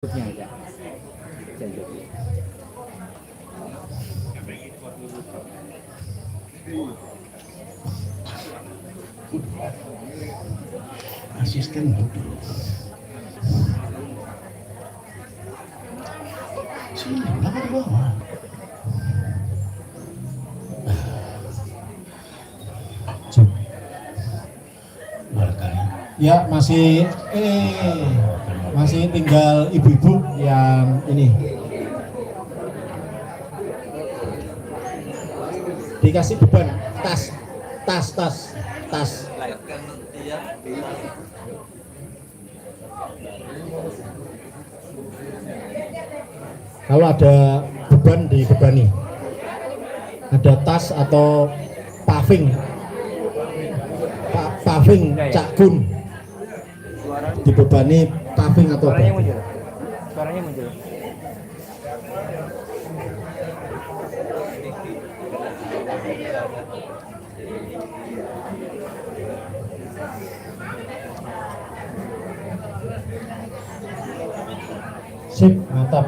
ya. Asisten duduk. Sini, kenapa di bawah? Ya masih tinggal ibu-ibu yang ini dikasih beban tas. Kalau ada beban dibebani, ada tas atau paving cakun dibebani paving atau Suaranya muncul. Sip, mantap.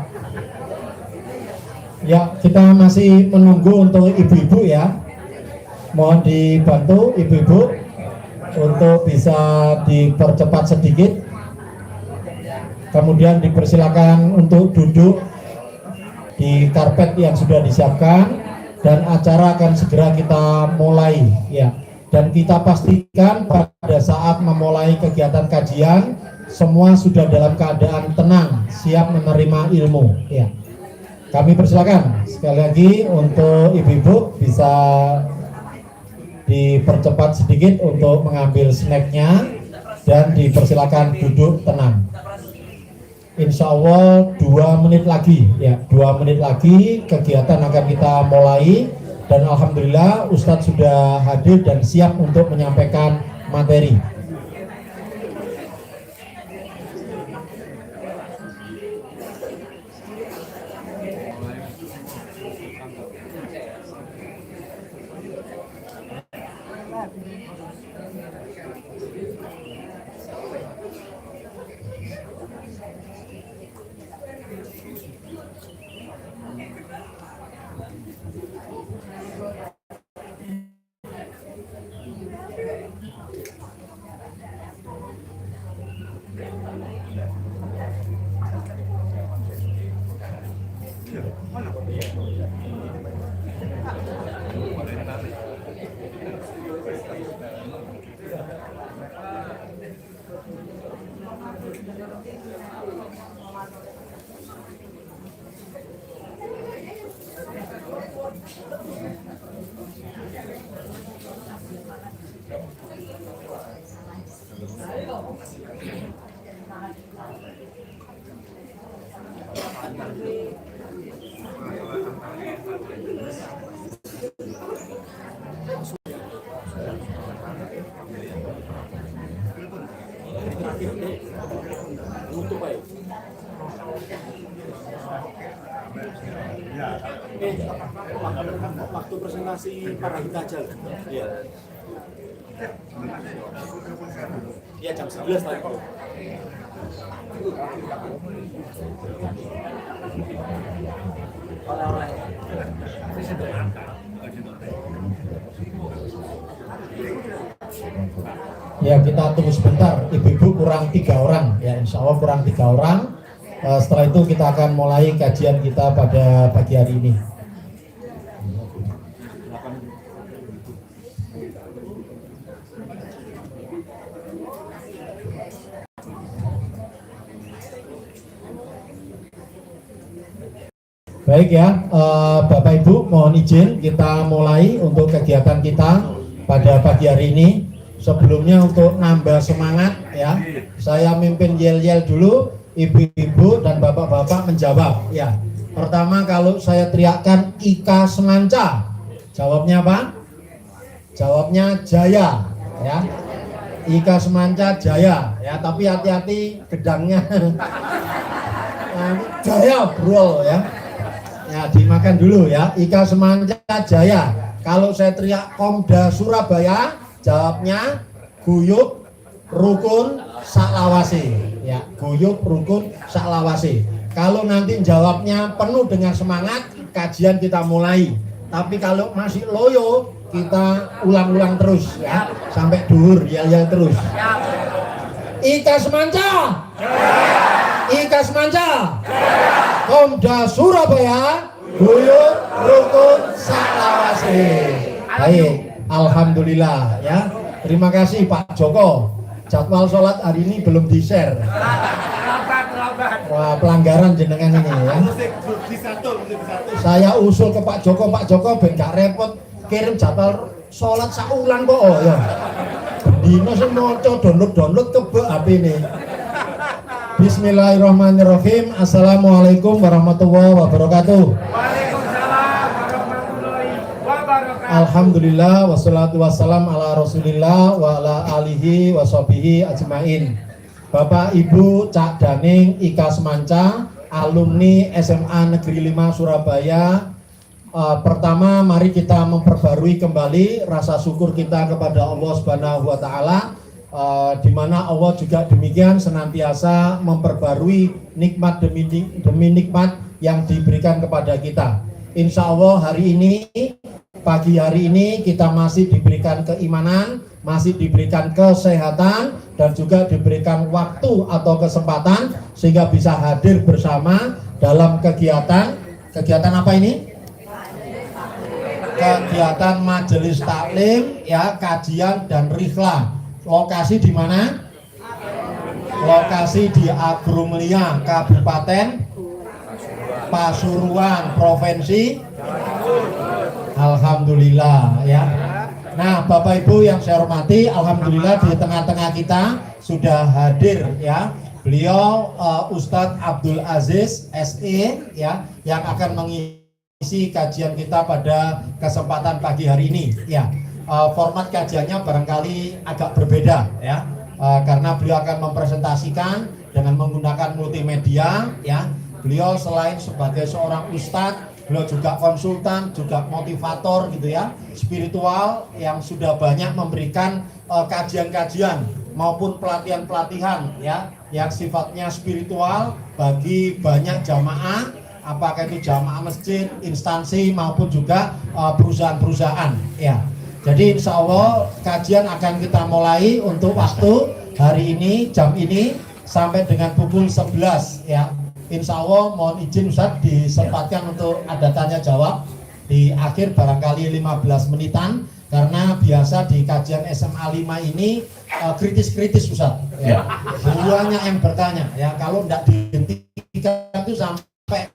Ya, kita masih menunggu untuk ibu-ibu ya. Mohon dibantu ibu-ibu untuk bisa dipercepat sedikit. Kemudian dipersilakan untuk duduk di karpet yang sudah disiapkan dan acara akan segera kita mulai ya. Dan kita pastikan pada saat memulai kegiatan kajian semua sudah dalam keadaan tenang, siap menerima ilmu ya. Kami persilakan sekali lagi untuk ibu-ibu bisa dipercepat sedikit untuk mengambil snacknya dan dipersilakan duduk tenang. Insya Allah 2 menit lagi ya, 2 menit lagi kegiatan akan kita mulai dan alhamdulillah Ustadz sudah hadir dan siap untuk menyampaikan materi. Waktu presentasi para kita aja. Iya. Iya jam 11 tadi. Ya kita tunggu sebentar, ibu-ibu kurang 3 orang ya, insya Allah kurang 3 orang. Setelah itu kita akan mulai kajian kita pada pagi hari ini. Baik ya, Bapak Ibu mohon izin kita mulai untuk kegiatan kita pada pagi hari ini. Sebelumnya untuk nambah semangat ya, saya mimpin yel-yel dulu, ibu-ibu dan bapak-bapak menjawab ya. Pertama kalau saya teriakkan Ika Semanca, jawabnya apa? Jawabnya Jaya ya. Ika Semanca Jaya ya, tapi hati-hati gedangnya Jaya bro ya. Ya dimakan dulu ya. Ika Semanca Jaya. Kalau saya teriak Komda Surabaya, jawabnya guyup, rukun, saklawase ya, guyub rukun saklawase. Kalau nanti jawabnya penuh dengan semangat, kajian kita mulai. Tapi kalau masih loyo, kita ulang-ulang terus ya, sampai duhur yel-yel terus. Ika Semanca, Ika Semanca, Komda Surabaya, guyub rukun saklawase. Baik, alhamdulillah ya. Terima kasih Pak Joko. Jadwal sholat hari ini belum di-share. Wah, pelanggaran jenengan ini ya. Saya usul ke Pak Joko ben gak repot kirim jadwal sholat saulan kok ya. Dino sing maca download kebek HP ini. Bismillahirrahmanirrahim. Assalamualaikum warahmatullahi wabarakatuh. Alhamdulillah wassalatu wassalam ala rasulillah wa ala alihi wa sahbihi ajmain. Bapak Ibu Cak Daning Ika Semanca, alumni SMA Negeri 5 Surabaya. Pertama mari kita memperbarui kembali rasa syukur kita kepada Allah Subhanahu wa taala, di mana Allah juga demikian senantiasa memperbarui nikmat demi nikmat yang diberikan kepada kita. Insya Allah hari ini, pagi hari ini kita masih diberikan keimanan, masih diberikan kesehatan, dan juga diberikan waktu atau kesempatan sehingga bisa hadir bersama dalam kegiatan apa ini? Kegiatan majelis taklim ya, kajian dan rihlah. Lokasi di mana? Lokasi di Agrumulia, Kabupaten Pasuruan, Provinsi. Alhamdulillah ya. Nah, Bapak Ibu yang saya hormati, alhamdulillah di tengah-tengah kita sudah hadir ya. Beliau Ustadz Abdul Aziz SE ya, yang akan mengisi kajian kita pada kesempatan pagi hari ini ya. Format kajiannya barangkali agak berbeda ya, karena beliau akan mempresentasikan dengan menggunakan multimedia ya. Beliau selain sebagai seorang ustadz, beliau juga konsultan, juga motivator gitu ya, spiritual yang sudah banyak memberikan kajian-kajian maupun pelatihan-pelatihan ya, yang sifatnya spiritual bagi banyak jamaah, apakah itu jamaah masjid, instansi maupun juga perusahaan-perusahaan ya. Jadi insya Allah kajian akan kita mulai untuk waktu hari ini, jam ini sampai dengan pukul 11 ya. Insya Allah mohon izin Ustaz disempatkan untuk ada tanya jawab di akhir barangkali 15 menitan, karena biasa di kajian SMA 5 ini kritis-kritis Ustaz ya. Banyak yang bertanya ya, kalau tidak dihentikan itu sampai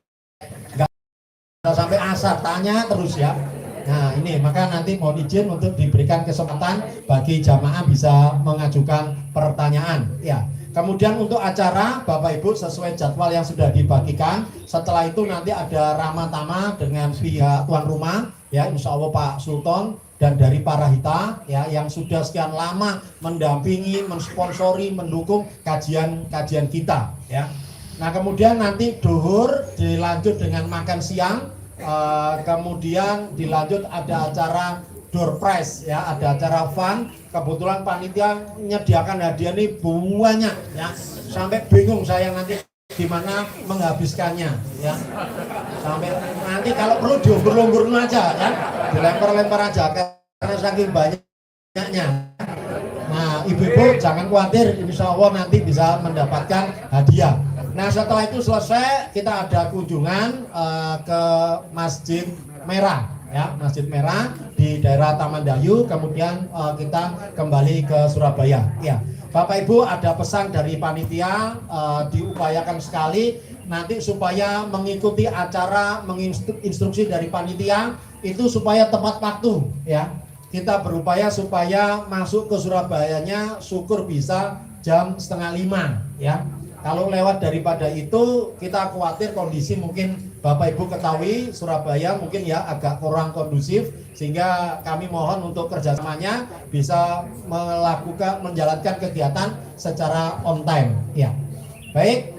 asar tanya terus ya. Nah ini maka nanti mohon izin untuk diberikan kesempatan bagi jamaah bisa mengajukan pertanyaan ya. Kemudian untuk acara Bapak Ibu sesuai jadwal yang sudah dibagikan, setelah itu nanti ada ramah tamah dengan pihak tuan rumah ya, insya Allah Pak Sultan dan dari Parahita ya, yang sudah sekian lama mendampingi, mensponsori, mendukung kajian kita ya. Nah kemudian nanti duhur dilanjut dengan makan siang, kemudian dilanjut ada acara door prize ya, ada acara fun. Kebetulan panitia menyediakan hadiah ini banyak ya, sampai bingung saya nanti gimana menghabiskannya ya, sampai nanti kalau perlu diukur-ukur aja ya, dilempar-lempar aja karena saking banyaknya. Nah ibu-ibu jangan khawatir, insya Allah nanti bisa mendapatkan hadiah. Nah setelah itu selesai kita ada kunjungan ke Masjid Merah ya, Masjid Merah di daerah Taman Dayu, kemudian kita kembali ke Surabaya ya. Bapak Ibu ada pesan dari panitia, diupayakan sekali nanti supaya mengikuti acara, menginstruksi dari panitia itu supaya tepat waktu ya. Kita berupaya supaya masuk ke Surabayanya syukur bisa jam 4:30 ya. Kalau lewat daripada itu kita khawatir kondisi mungkin Bapak Ibu ketahui Surabaya mungkin ya agak kurang kondusif, sehingga kami mohon untuk kerjasamanya bisa menjalankan kegiatan secara on time ya. Baik,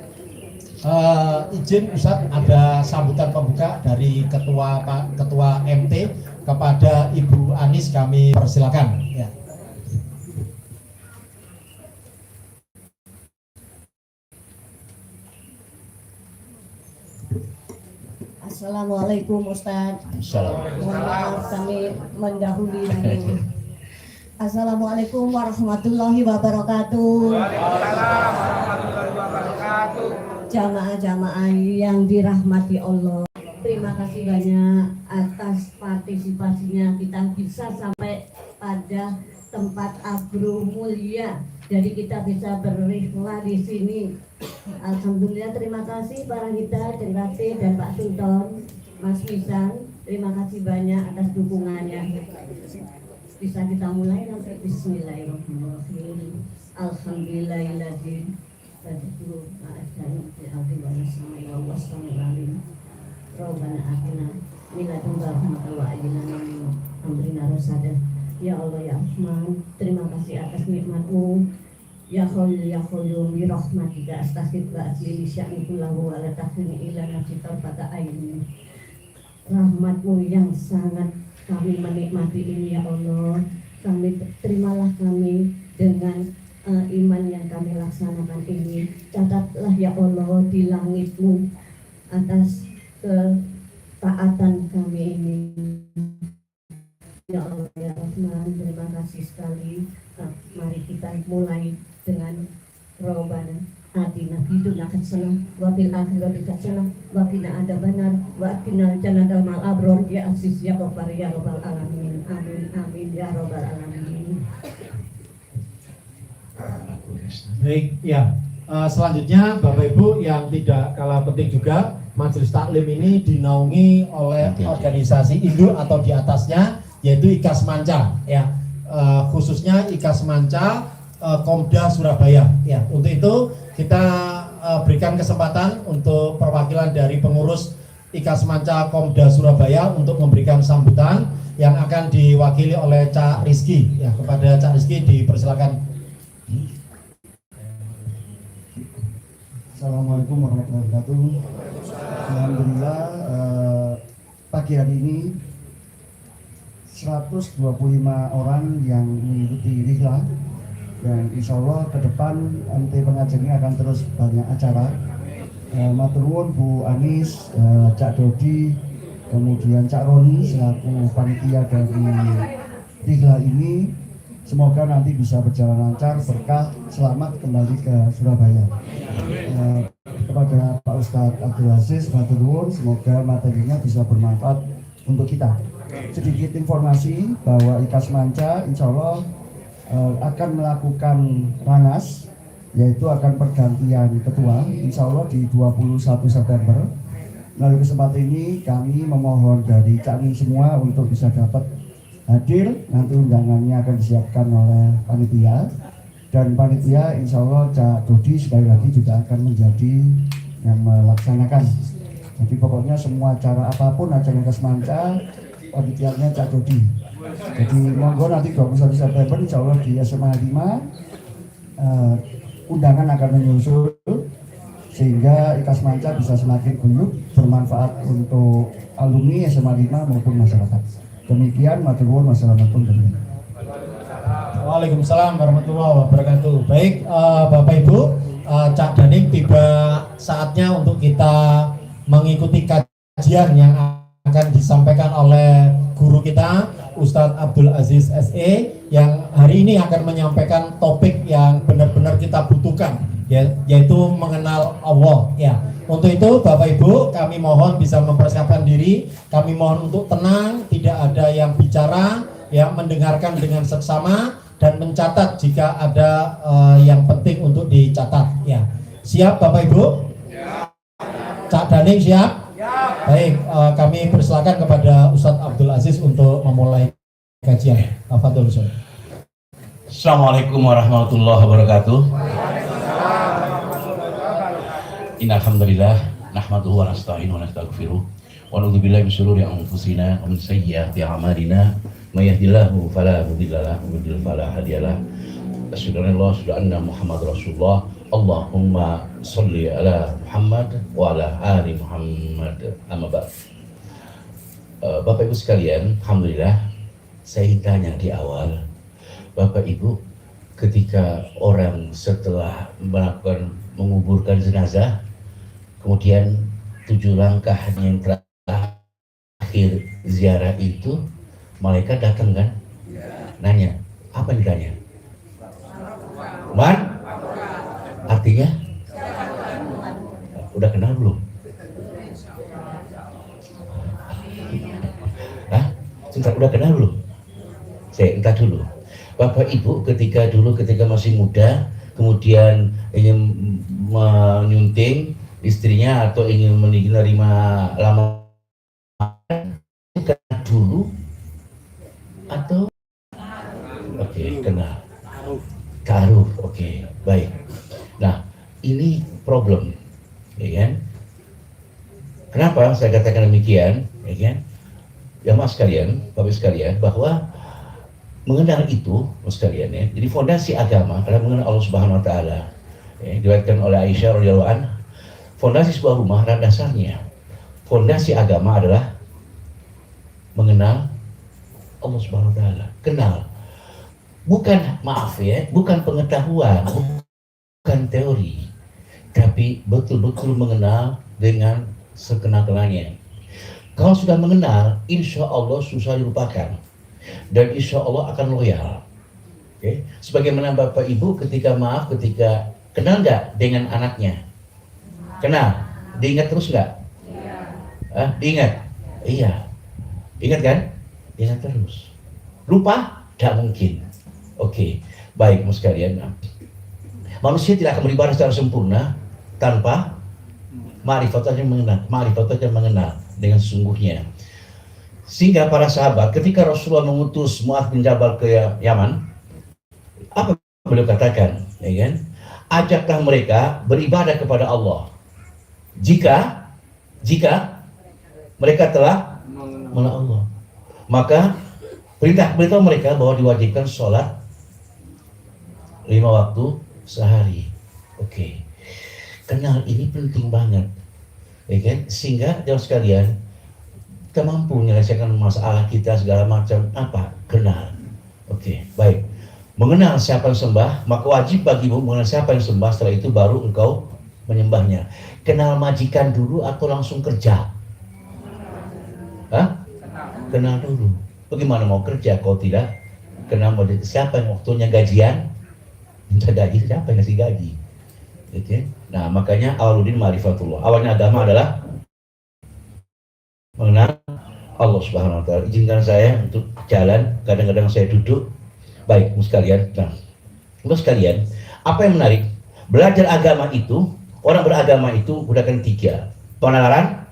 izin Ustadz ada sambutan pembuka dari ketua MT kepada Ibu Anis, kami persilakan ya. Assalamualaikum Ustaz. Assalamualaikum. Mohon maaf kami mendahului dulu. Assalamualaikum warahmatullahi wabarakatuh. Waalaikumsalam warahmatullahi wabarakatuh. Jamaah-jamaah yang dirahmati Allah, terima kasih banyak atas partisipasinya. Kita bisa sampai pada tempat agro mulia, jadi kita bisa berrihlah di sini. Alhamdulillah, terima kasih para kita Denrate dan Pak Sultan, Mas Misan, terima kasih banyak atas dukungannya. Bisa kita mulai nanti. Bismillahirrahmanirrahim. Alhamdulillahilladzi tadkur ma'adan bi'abdi wa nasmi wa wassalam. Rabbana atina min ladunka rahmatan wa ajilna min amrina rasada. Ya Allah ya Rahman, terima kasih atas nikmat-Mu. Ya Khalil ya Khalil bi rahmatika astaghfir wa asli sya'ni kullahu wa la tahfini ila nafsi tarfata aini. Rahmat-Mu yang sangat kami menikmati ini ya Allah. Kami terimalah kami dengan iman yang kami laksanakan ini. Catatlah ya Allah di langit-Mu atas ketaatan kami ini. Ya Allah ya Rahman, terima kasih sekali. Mari kita mulai dengan Rabbana atina fid dunya hasanah wa fil akhirati hasanah wa qina adzabannar wa qina jannatal ma'abrar ya aziz ya ghaffar ya rabbal alamin. Amin amin ya rabbal alamin. Baik, ya. Selanjutnya Bapak Ibu yang tidak kalah penting juga, Majelis Taklim ini dinaungi oleh organisasi induk atau di atasnya, yaitu IKAS Manca, ya. Khususnya IKAS Manca Komda Surabaya, ya. Untuk itu kita berikan kesempatan untuk perwakilan dari pengurus IKAS Manca Komda Surabaya untuk memberikan sambutan yang akan diwakili oleh Cak Rizky, ya. Kepada Cak Rizky dipersilakan. Assalamualaikum warahmatullahi wabarakatuh. Alhamdulillah pagi hari ini 125 orang yang mengikuti rihlah, dan insya Allah ke depan MT pengajian ini akan terus banyak acara. Matur nuwun Bu Anis, Cak Dodi, kemudian Cak Roni selaku panitia dari rihlah ini. Semoga nanti bisa berjalan lancar, berkah, selamat kembali ke Surabaya. Kepada Pak Ustadz Abdul Aziz, matur nuwun, semoga materinya bisa bermanfaat untuk kita. Sedikit informasi bahwa IKAS Manca insya Allah akan melakukan ranas, yaitu akan pergantian ketua insya Allah di 21 September. Melalui kesempatan ini kami memohon dari Cak Ning semua untuk bisa dapat hadir. Nanti undangannya akan disiapkan oleh panitia, dan panitia insya Allah Cak Dodi sekali lagi juga akan menjadi yang melaksanakan. Jadi pokoknya semua acara apapun acara IKAS Manca, panitianya Cak Dodi. Jadi monggo nanti 21 September insya Allah di SMA 5 undangan akan menyusul, sehingga IKAS Manca bisa semakin guyup, bermanfaat untuk alumni SMA 5 maupun masyarakat. Demikian, matur nuwun, wassalamualaikum warahmatullahi wabarakatuh. Waalaikumsalam warahmatullahi wabarakatuh. Baik, Bapak Ibu, Cak Daning, tiba saatnya untuk kita mengikuti kajian yang akan disampaikan oleh guru kita Ustadz Abdul Aziz SE, yang hari ini akan menyampaikan topik yang benar-benar kita butuhkan, yaitu mengenal Allah, ya. Untuk itu Bapak Ibu, kami mohon bisa mempersiapkan diri, kami mohon untuk tenang, tidak ada yang bicara, ya, mendengarkan dengan seksama dan mencatat jika ada yang penting untuk dicatat, ya. Siap Bapak Ibu? Ya. Cak Daning siap? Ya. Baik, kami persilakan kepada Ustadz Abdul Aziz untuk memulai kajian. Tafadhol Ustaz. Assalamualaikum warahmatullahi wabarakatuh. Innalhamdulillah nahmaduhu wa nasta'inuhu wa nastaghfiruh wa na'udzu billahi min syururi anfusina wa min sayyiati a'malina may yahdihillahu fala mudilla lahu wa may yudlil fala hadiya lahu. Asyhadu an la ilaha illallah Muhammadur Rasulullah. Allahumma sholli ala Muhammad wa ala ali Muhammad. Amma ba'd. Bapak Ibu sekalian, alhamdulillah saya ingin tanya di awal, Bapak Ibu, ketika orang setelah menguburkan jenazah, kemudian 7 langkah yang terakhir ziarah itu, malaikat datang kan? Nanya, apa yang ditanya? Man? Artinya? Udah kenal belum? Hah? Sebentar, udah kenal belum? Saya entar dulu. Bapak Ibu ketika masih muda, kemudian ingin menyunting istrinya atau ingin menerima lamaran dulu atau kenal taruh, baik. Nah, ini problem, ya kan? Kenapa saya katakan demikian, ya kan? Ya mas sekalian, bapak sekalian, bahwa mengenal itu, mas sekalian ya. Jadi fondasi agama adalah mengenal Allah Subhanahu Wa Taala. Ya, diriwayatkan oleh Aisyah radhiyallahu anha, fondasi sebuah rumah dan dasarnya, fondasi agama adalah mengenal Allah Subhanahu Wa Taala. Kenal, bukan bukan pengetahuan, bukan teori, tapi betul-betul mengenal dengan sekenal-kenalnya. Kalau sudah mengenal, insya Allah susah dilupakan dan insya Allah akan loyal. Sebagaimana Bapak Ibu ketika kenal nggak dengan anaknya? Kenal, diingat terus nggak? Diingat? Iya. Ingat kan? Ingat terus. Lupa? Tidak mungkin. Baik mas sekalian. Manusia tidak akan beribadah secara sempurna tanpa ma'rifatnya mengenal dengan sesungguhnya. Sehingga para sahabat ketika Rasulullah mengutus Mu'adz bin Jabal ke Yaman, apa beliau katakan? Ya kan? Ajaklah mereka beribadah kepada Allah. Jika mereka telah mengenal Allah, maka beritahu mereka bahwa diwajibkan sholat 5 waktu sehari. Kenal ini penting banget, ya kan? Sehingga jauh sekalian kita mampu menyelesaikan masalah kita segala macam. Apa? Kenal. Baik. Mengenal siapa yang sembah, maka wajib bagimu mengenal siapa yang sembah. Setelah itu baru engkau menyembahnya. Kenal majikan dulu atau langsung kerja? Kenal dulu. Bagaimana mau kerja kalau tidak kenal siapa yang waktunya gajian? Minta gaji, siapa yang ngasih gaji? Nah makanya awaludin ma'rifatullah. Awalnya agama adalah mengenal Allah Subhanahu Wa Taala. Izinkan saya untuk jalan. Kadang-kadang saya duduk. Baik, sekalian. Nah, sekalian, apa yang menarik? Belajar agama itu, orang beragama itu gunakan 3: penalaran,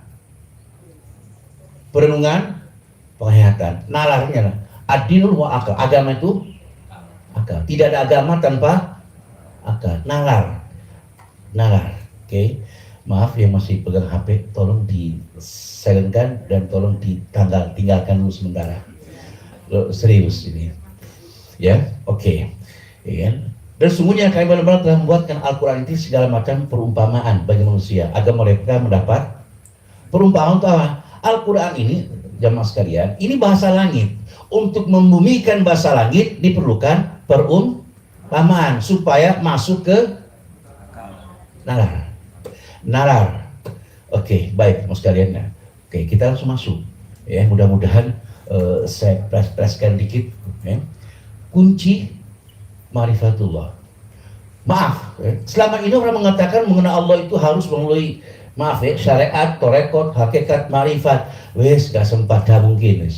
perenungan, penghayatan. Nalarnya ad-dinul wa akal. Agama itu akal. Tidak ada agama tanpa akal. Nalar. Maaf yang masih pegang HP, tolong disilentkan dan tolong tinggalkan dulu sementara. Serius ini. Ya, ya. Dan sungguhnya kami benar-benar telah membuatkan Al-Quran itu segala macam perumpamaan bagi manusia agar mereka mendapat perumpamaan. Al-Quran ini, jamaah sekalian, ini bahasa langit. Untuk membumikan bahasa langit diperlukan perumpamaan supaya masuk ke nalar. Baik mas sekalian. Kita langsung masuk. Ya, mudah-mudahan saya preskan dikit. Kunci ma'rifatullah. Maaf, selama ini orang mengatakan mengenal Allah itu harus melalui syariat, torekot, hakikat, ma'rifat. Gak sempat, dah mungkin.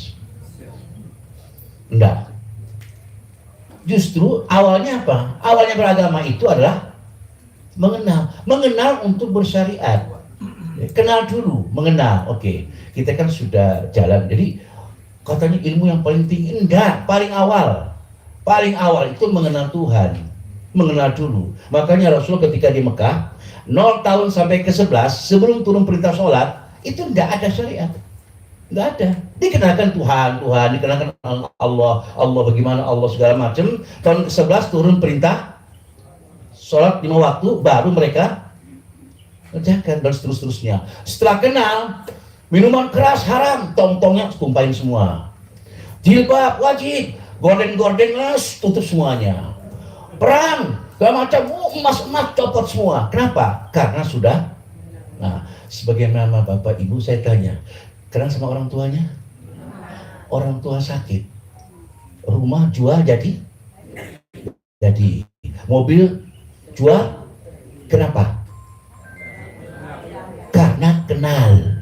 Enggak. Justru awalnya apa? Awalnya beragama itu adalah mengenal untuk bersyariat. Kenal dulu, mengenal. Kita kan sudah jalan. Jadi katanya ilmu yang paling tinggi, enggak, paling awal itu mengenal Tuhan, mengenal dulu. Makanya Rasulullah ketika di Mekah 0 tahun sampai ke 11 sebelum turun perintah sholat itu enggak ada syariat, enggak ada. Dikenalkan Tuhan, dikenalkan Allah bagaimana Allah segala macam. Tahun ke 11 turun perintah sholat 5 waktu, baru mereka kerjakan dan seterusnya. Setelah kenal, minuman keras haram, tong-tongnya tumpahin semua. Jilbab wajib, gorden les, tutup semuanya. Perang, segala macam, emas copot semua. Kenapa? Karena sudah. Nah, Sebagaimana bapak ibu saya tanya, kenal sama orang tuanya? Orang tua sakit, rumah jual jadi mobil jual, kenapa? Karena kenal.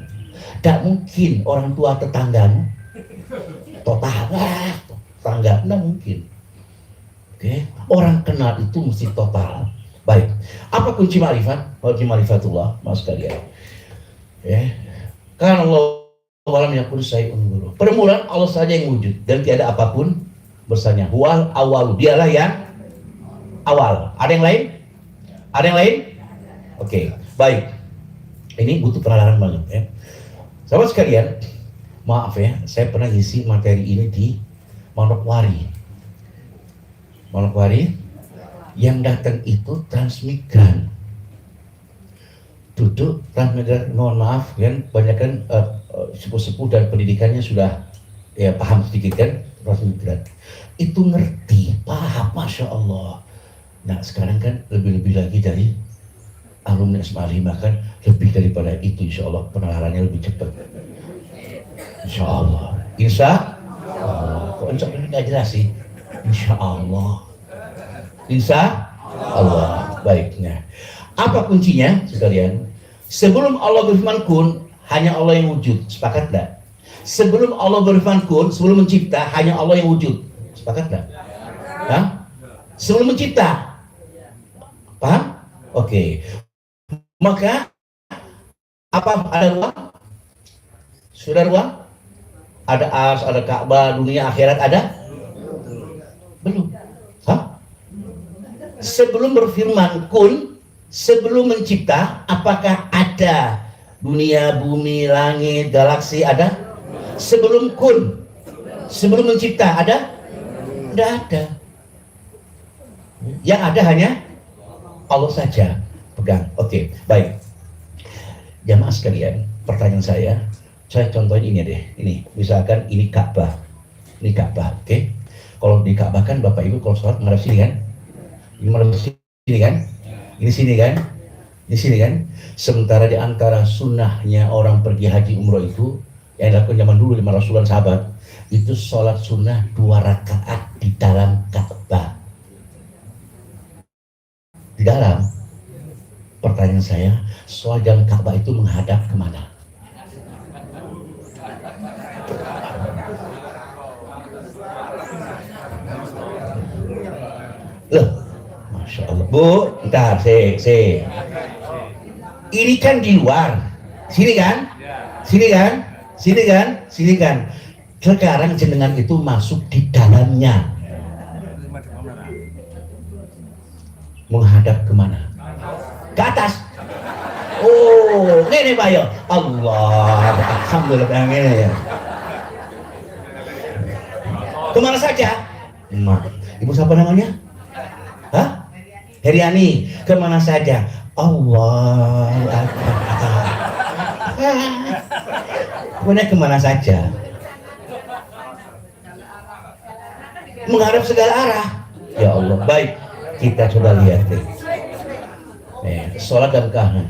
Tak mungkin orang tua tetanggamu total tetangga, tidak mungkin. Oke, orang kenal itu mesti total. Baik, apa kunci ma'rifat? Kunci ma'rifatullah, mas sekalian. Karena Allah walam yakun syai'un dulu. Permulaan Allah saja yang wujud dan tiada apapun bersanya. Huwal awal, dialah yang awal. Ada yang lain? Ada yang lain? Oke, baik. Ini butuh penalaran banget ya. Sahabat sekalian, maaf ya, saya pernah ngisi materi ini di Manokwari. Yang datang itu transmigran. Duduk transmigran, mohon maaf kan, banyak kan sepuh-sepuh dan pendidikannya sudah ya paham sedikit kan, transmigran. Itu ngerti, paham, masya Allah. Nah sekarang kan lebih-lebih lagi dari alumni SMA 5 kan, lebih daripada itu, insya Allah penalarannya lebih cepat. Insya Allah. Insya Allah. Kok insya Allah nggak jelas sih? Insya Allah. Insya Allah. Baiknya. Apa kuncinya sekalian? Sebelum Allah berfirman kun, hanya Allah yang wujud. Sepakat enggak? Sebelum Allah berfirman kun, sebelum mencipta, hanya Allah yang wujud. Sepakat enggak? Hah? Sebelum mencipta. Paham? Oke. Maka apa ada ruang? Sudah ruang? Ada ars, ada Ka'bah, dunia akhirat ada? Belum. Hah? Sebelum berfirman kun, sebelum mencipta, apakah ada dunia, bumi, langit, galaksi ada? Sebelum kun, sebelum mencipta ada? Tidak ada. Yang ada hanya Allah saja. Pegang. Oke, baik. Jamaah sekalian, pertanyaan saya contohin ini deh. Ini, misalkan ini Ka'bah. Ini Ka'bah, oke? Kalau di Ka'bah kan Bapak Ibu kalau sholat menghadap sini kan? Ini menghadap sini kan? Ini sini kan? Di sini kan? Sementara di antara sunnahnya orang pergi haji umroh itu yang dilakukan zaman dulu lima Rasulullah sahabat itu sholat sunnah 2 rakaat di dalam Ka'bah. Di dalam. Pertanyaan saya, soal jalan Ka'bah itu menghadap kemana? Loh, Masya Allah. Bu, bentar, ini kan di luar. Sini kan? Sini kan? Sini kan? Sini kan? Sekarang jenengan itu masuk di dalamnya. Menghadap kemana? Ke atas. Oh, ini Pak ya. Allah, alhamdulillah ini ya. Kemana saja? Ibu siapa namanya? Hah? Heriani. Kemana saja? Allah. Pokoknya kemana saja? Menghadap segala arah. Ya Allah, baik. Kita coba lihat deh. Sholat dan kanan.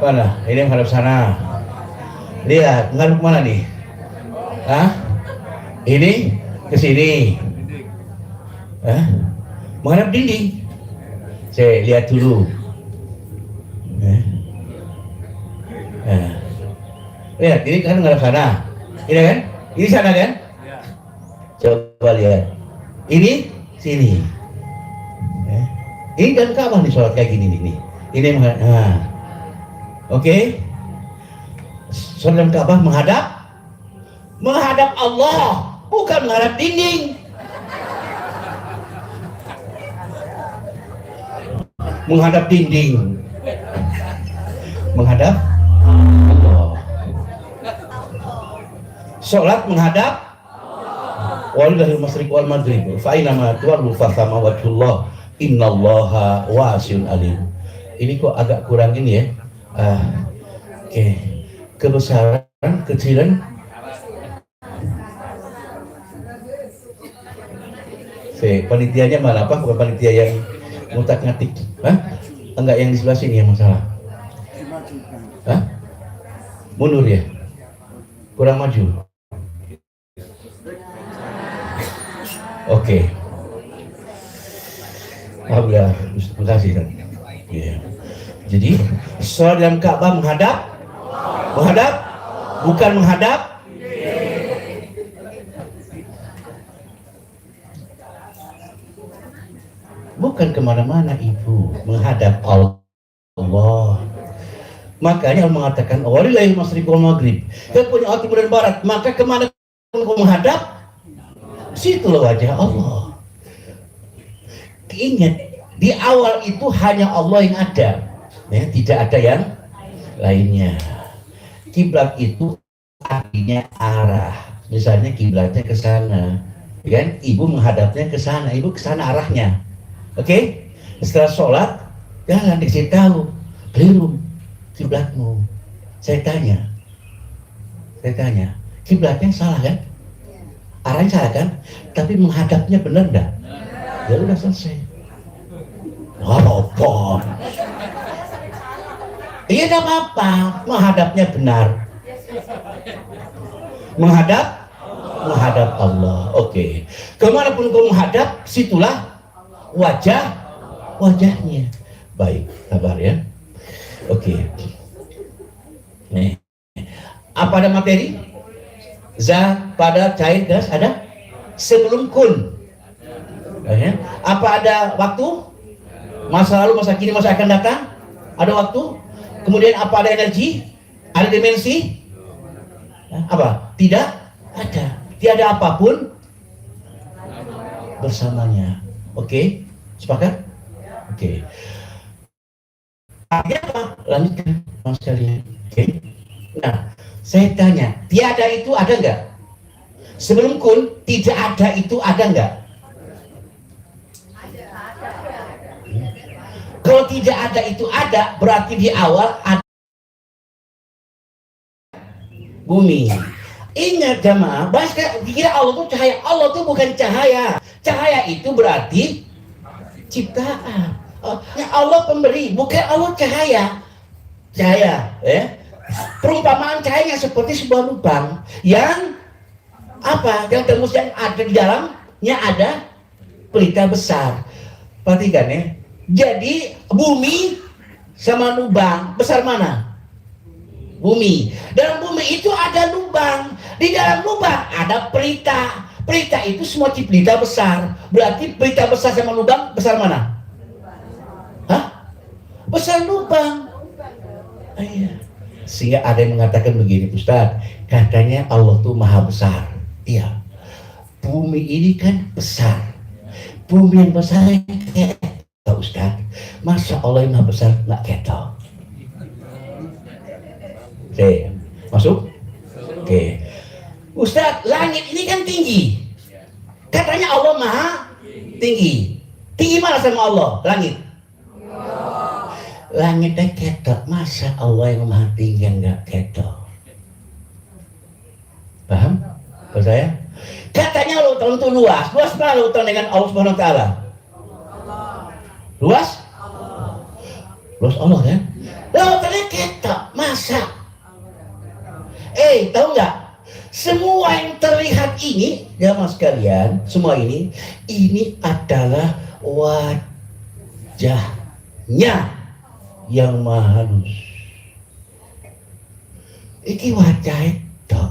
Mana? Ini menghadap sana. Lihat, menghadap kemana nih? Hah? Ini ke sini. Hah? Menghadap dinding. Saya lihat dulu. Lihat, ini kan menghadap sana. Ini kan? Ini sana kan? Coba lihat. Ini sini. Ini kan Ka'bah nih sholat kayak gini nih. Ini menghadap. Nah. Oke. Sholat dan Ka'bah menghadap Allah, bukan menghadap dinding. Menghadap dinding. Menghadap Allah. Sholat menghadap walillahi masyriq wal maghrib fa aina ma tuwallu fa thamma wajhullah innallaha wasi'un alim. Ini kok agak kurang ini ya. Oke. Kebesaran, kecilan. Panitianya mana? Apa bukan panitia yang ngutak ngatik? Hah? Enggak, yang di sebelah sini yang masalah. Hah? Mundur ya? Kurang maju. Oke. Alhamdulillah, terima kasih kan. Yeah. Jadi, sholat dalam Ka'bah menghadap, bukan menghadap. Bukan kemana-mana ibu, menghadap Allah. Makanya Allah mengatakan, walillahi masyriq wal maghrib. Dia punya timur dan barat. Maka kemana kau menghadap, situlah wajah Allah. Ingat, di awal itu hanya Allah yang ada, ya, tidak ada yang lainnya. Kiblat itu artinya arah. Misalnya kiblatnya ke sana, kan? Ibu menghadapnya ke sana, ibu ke sana arahnya. Oke? Setelah sholat, jangan dikasih tahu, keliru kiblatmu. Saya tanya, kiblatnya salah kan? Arahnya salah kan? Tapi menghadapnya benar enggak? Ya udah selesai. Apa? Iya, enggak apa-apa. Menghadapnya benar. Menghadap Allah. Oke. Kemanapun kau menghadap, situlah wajahnya. Baik, sabar ya. Oke. Nih. Apa ada materi? Za, pada, cair, gas ada? Sebelum kun. Ya. Apa ada waktu? Masa lalu, masa kini, masa akan datang? Ada waktu? Kemudian apa ada energi? Ada dimensi? Apa? Tidak ada. Tiada apapun bersamanya. Oke? Sepakat? Oke. Apa? Lanjutkan, Mas sekalian. Oke? Nah, saya tanya, tiada itu ada enggak? Sebelum kun, tidak ada itu ada enggak? Kalau tidak ada itu ada, berarti di awal ada bumi. Ingat jamaah, dikira Allah itu cahaya. Allah itu bukan cahaya. Cahaya itu berarti ciptaan. Allah pemberi, bukan Allah cahaya. Cahaya, ya. Perumpamaan cahaya seperti sebuah lubang yang apa? Yang tembus, yang ada di dalamnya ada pelita besar. Perhatikan ya. Jadi bumi sama lubang besar mana? Bumi. Dalam bumi itu ada lubang. Di dalam lubang ada pelita. Pelita itu semua pelita besar. Berarti pelita besar sama lubang besar mana? Hah? Besar lubang. Iya. Sehingga ada yang mengatakan begini, Ustaz, katanya Allah tuh maha besar. Iya. Bumi ini kan besar. Bumi yang besar Ustaz, masa Allah yang maha besar nggak ketok? Oke, masuk? Oke. Ustaz, langit ini kan tinggi. Katanya Allah maha tinggi. Tinggi mana sama Allah? Langit. Langitnya ketok. Masa Allah yang maha tinggi yang nggak ketok? Paham? Kalau saya? Katanya lautan itu luas. Luas mana lautan dengan Allah Subhanahu Wa Taala? Luas? Luas Allah kan? Lautannya ketok. Masa? Tahu nggak? Semua yang terlihat ini, ya mas kalian, semua ini adalah wajahnya yang maha halus. Ini wajah itu.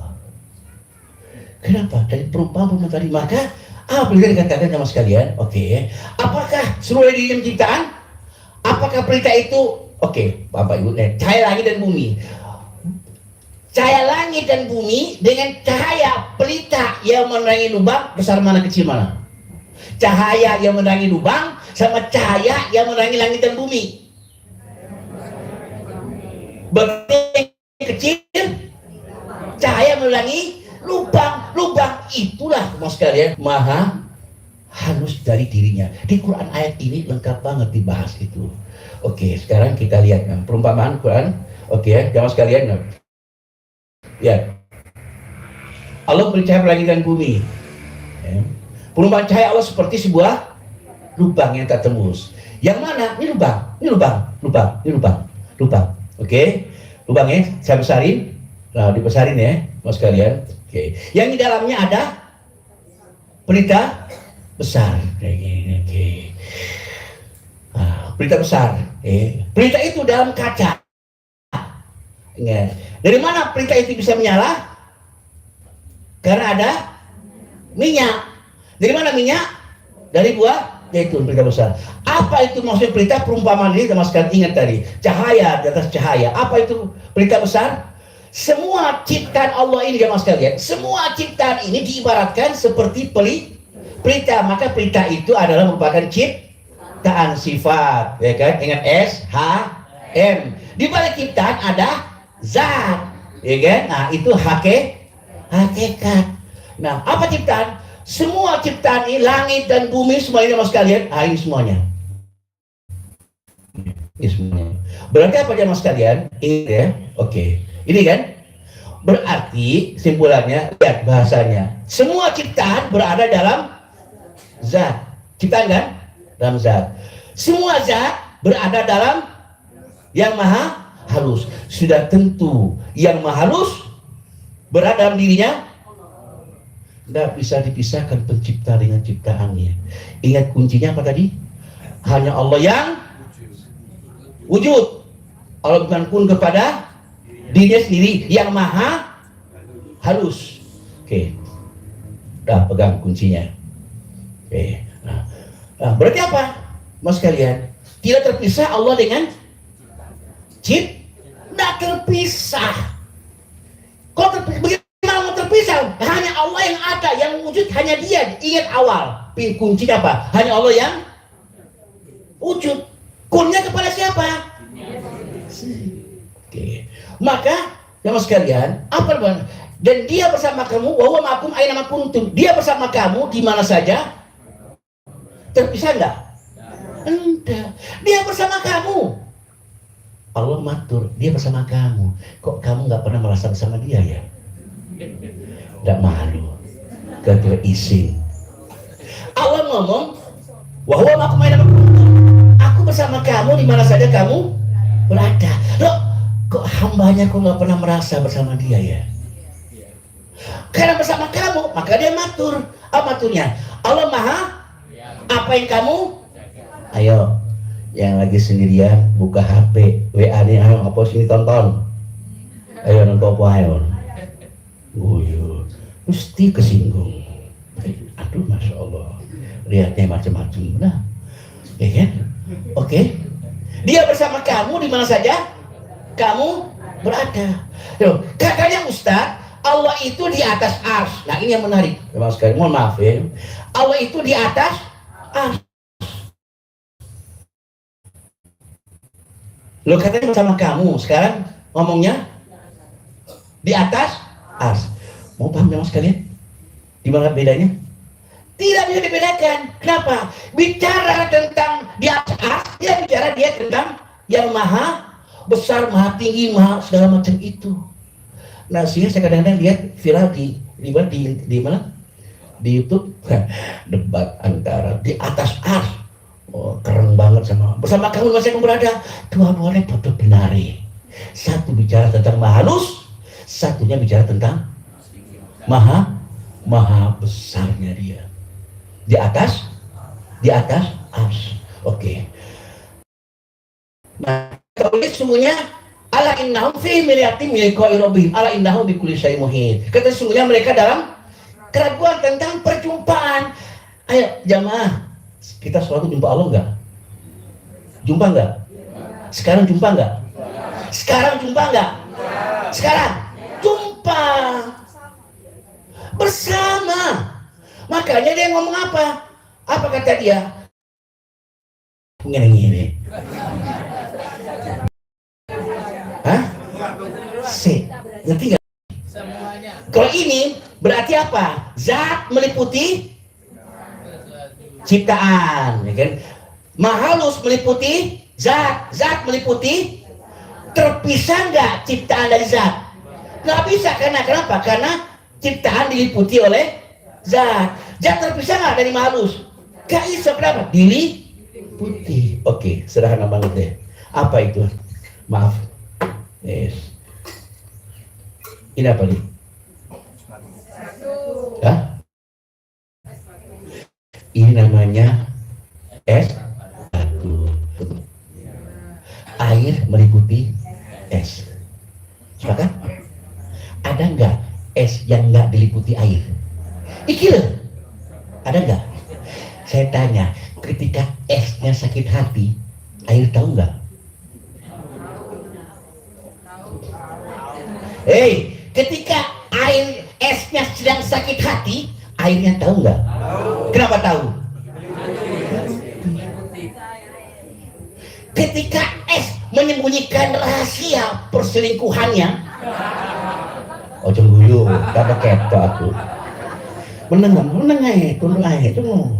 Kenapa? Dari perumpamaan tadi. Maka apa yang dikatakan sama sekalian? Oke. Apakah seluruh di ciptaan? Apakah pelita itu? Oke, Bapak Ibu, cahaya langit dan bumi. Cahaya langit dan bumi dengan cahaya pelita yang menerangi lubang besar mana kecil mana? Cahaya yang menerangi lubang sama cahaya yang menerangi langit dan bumi. Berarti kecil cahaya menerangi lubang itulah mas sekalian maha halus dari dirinya. Di Quran ayat ini lengkap banget dibahas itu. Oke, sekarang kita lihat kan perumpamaan Quran. Oke ya, jamaah sekalian. Ya, Allah beri cahaya langit dan bumi. Ya. Perumpamaan cahaya Allah seperti sebuah lubang yang tak tembus. Yang mana? Ini lubang, ini lubang, lubang, ini lubang, lubang. Oke, lubangnya saya besarin. Nah, dibesarin ya, mas sekalian. Oke, yang di dalamnya ada pelita besar kayak gini. Oke, pelita besar. Pelita itu dalam kaca. Ingat, dari mana pelita itu bisa menyala? Karena ada minyak. Dari mana minyak? Dari buah zaitun, pelita besar. Apa itu maksudnya pelita? Perumpamaan ini teman sekalian ingat tadi, cahaya di atas cahaya. Apa itu pelita besar? Semua ciptaan Allah ini teman sekalian, semua ciptaan ini diibaratkan seperti pelita. Maka pelita itu adalah merupakan ciptaan sifat, ya kan? Ingat S, H, M. Di balik ciptaan ada zat, ya kan? Nah, itu hakikat. Nah, apa ciptaan? Semua ciptaan ini, langit dan bumi semuanya mas sekalian, ini semuanya. Ini semuanya. Berarti apa ya mas sekalian? Ini ya, oke. Ini kan? Berarti simpulannya, lihat bahasanya. Semua ciptaan berada dalam zat. Ciptaan kan? Dalam zat. Semua zat berada dalam yang maha halus. Sudah tentu yang maha halus berada dalam dirinya. Tidak bisa dipisahkan pencipta dengan ciptaannya. Ingat kuncinya apa tadi? Hanya Allah yang wujud. Allah bukan pun kepada dirinya sendiri yang maha halus. Oke, dah pegang kuncinya. Oke, nah, berarti apa, mas kalian? Tidak terpisah Allah dengan tidak terpisah. Kok terpisah? Bagaimana mau terpisah? Hanya Allah yang ada, yang wujud hanya Dia. Ingat awal, kuncinya apa? Hanya Allah yang wujud. Kunnya kepada siapa? Oke. Maka, teman sekalian, apa? Dan Dia bersama kamu, wa huwa ma'akum aina ma kuntum. Dia bersama kamu di mana saja. Terpisah enggak? Enggak. Dia bersama kamu. Allah matur, Dia bersama kamu. Kok kamu nggak pernah merasa bersama Dia ya? Tidak malu, kata ising. Allah ngomong, wa huwa ma'akum aina ma kuntum. Aku bersama kamu di mana saja kamu berada. Loh, kok hambanya kok nggak pernah merasa bersama Dia ya? Karena bersama kamu, maka Dia matur. Apa maturnya? Allah maha apa yang kamu? Ayo, yang lagi sendirian buka HP, WA nih, ayo apa sini tonton. Ayo nonton apa ayo. Mesti kesinggung. Aduh, masya Allah, lihatnya macam-macam. Nah, ya kan? Oke. Dia bersama kamu di mana saja kamu berada. Loh, katanya Ustaz, Allah itu di atas ars. Nah, ini yang menarik. Memang sekali, mohon maaf ya. Allah itu di atas ars. Loh, katanya bersama kamu. Sekarang ngomongnya di atas ars. Mau paham ya mas kalian? Di mana bedanya? Tidak bisa dibedakan. Kenapa? Bicara tentang di atas ars, dia bicara dia tentang yang maha besar, maha tinggi, maha segala macam itu. Nah, sehingga saya kadang-kadang lihat viral di mana? Di YouTube, debat antara di atas ars. Oh, keren banget sama bersama kamu masih yang berada. Dua-duanya betul benar. Satu bicara tentang maha halus, satunya bicara tentang maha besarnya Dia di atas ars. Oke. Nah, kalau sesungguhnya ala innahum fi miryatin min liqa'i rabbihim ala innahum bi kulli syai'in muhit. Kata sesungguhnya mereka dalam keraguan tentang perjumpaan. Ayo jamaah, kita suatu jumpa Allah enggak? Jumpa enggak? Sekarang jumpa enggak? Sekarang jumpa enggak? Sekarang jumpa bersama. Makanya dia ngomong apa? Apa kata dia? Ngene-ngene. Hah? C. Ngerti gak? Kalau ini berarti apa? Zat meliputi ciptaan, ya kan? Mahalus meliputi zat, zat meliputi. Terpisah nggak ciptaan dari zat? Nggak bisa, karena kenapa? Karena ciptaan diliputi oleh zat. Zat terpisah nggak dari halus? Gak bisa, kenapa? Diliputi. Oke, sederhana banget deh. Apa itu? Maaf. Yes. Ini apa nih? Hah? Ini namanya es batu. Air meliputi es. Sepakat? Ada nggak es yang nggak diliputi air? Iki loh. Ada nggak? Saya tanya, ketika esnya sakit hati, air tahu nggak? Hei, ketika air esnya sedang sakit hati, airnya tahu nggak? Kenapa tahu? Ketika es menyembunyikan rahasia perselingkuhannya, ojo guyu, kata keto aku. Meneng aja, tunggu.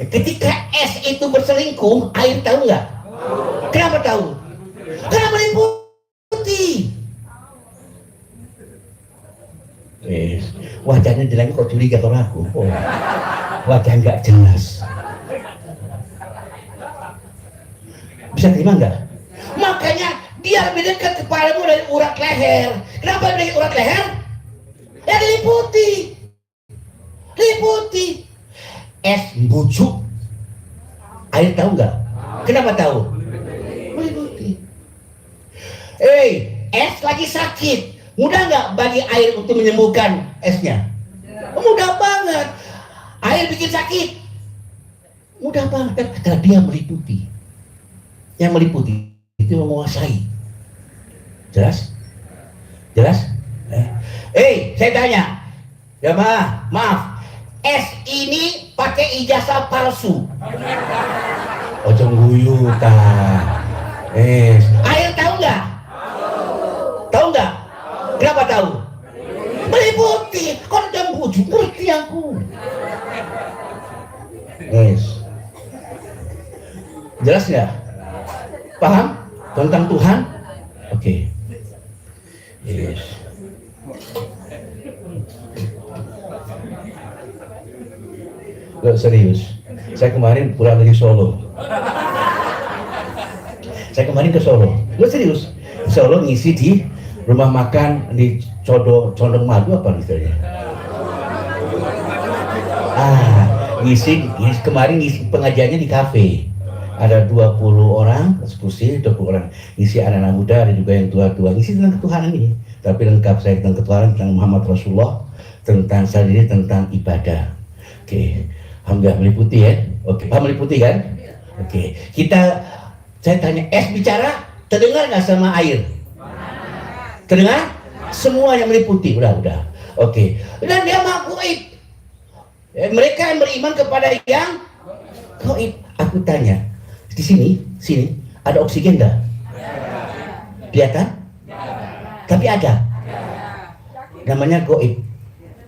Ketika es itu berselingkuh, air tahu nggak? Kenapa tahu? Karena meliputi. Wajahnya jelek kok curiga sama aku. Oh, wajah nggak jelas. Bisa terima nggak? Makanya dia lebih dekat kepadamu dari urat leher. Kenapa dari urat leher? Ya diliputi. Es bujuk. Air tahu nggak? Kenapa tahu? Meliputi. Es lagi sakit. Mudah nggak bagi air untuk menyembuhkan esnya? Mudah banget. Air bikin sakit. Mudah banget karena dia meliputi. Yang meliputi itu menguasai. Jelas? Saya tanya. Ya maaf. Es ini pakai ijazah palsu. Ojo guyu ta. Air tahu nggak? Tahu nggak? Kenapa tahu? Meliputi. Kau jangan bujuk, ngerti aku. Jelas nggak? Paham tentang Tuhan? Oke. Loh, serius. Saya kemarin pulang dari Solo. Saya kemarin ke Solo. Loh, serius. Solo ngisi di rumah makan di Condong Madu apa misalnya? Kemarin ngisi pengajiannya di kafe. Ada 20 orang, eksekusi 20 orang. Ngisi anak-anak muda, ada juga yang tua-tua. Ngisi tentang ketuhanan ini. Tapi lengkap saya tentang ketuhanan, tentang Muhammad Rasulullah, tentang sendiri, tentang ibadah. Oke. Alhamdulillah meliputi ya. Oke, paham meliputi kan? Oke. Saya tanya, es bicara, terdengar nggak sama air? Terdengar? Semua yang meliputi, udah. Oke. Dan dia maha gaib. Mereka yang beriman kepada yang gaib. Aku tanya, di sini ada oksigen nggak? Kelihatan? Tapi ada. Namanya gaib.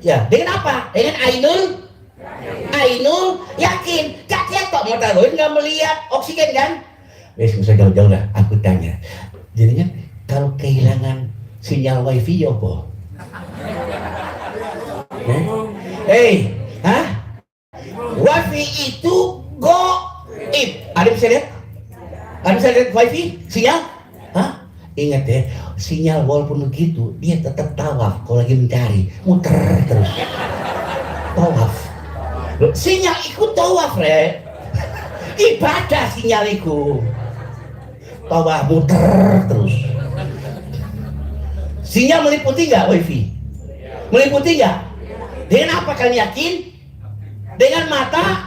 Ya, dengan apa? Dengan Ainul yakin. Gak ketok mau taruhin, nggak melihat oksigen kan? Wes, usah jauh-jauh lah. Aku tanya. Jadinya kalau kehilangan sinyal wifi ya apa? Wifi itu gaib. Ada bisa lihat? Ada bisa lihat wifi? Sinyal? Ingat ya, sinyal walaupun begitu, dia tetap tawaf kalau lagi mencari. Muter terus. Tawaf. Sinyal ikut tawaf, ibadah sinyal ikut. Tawaf muter terus. Sinyal meliputi nggak wifi? Meliputi nggak? Dengan apa kalian yakin? Dengan mata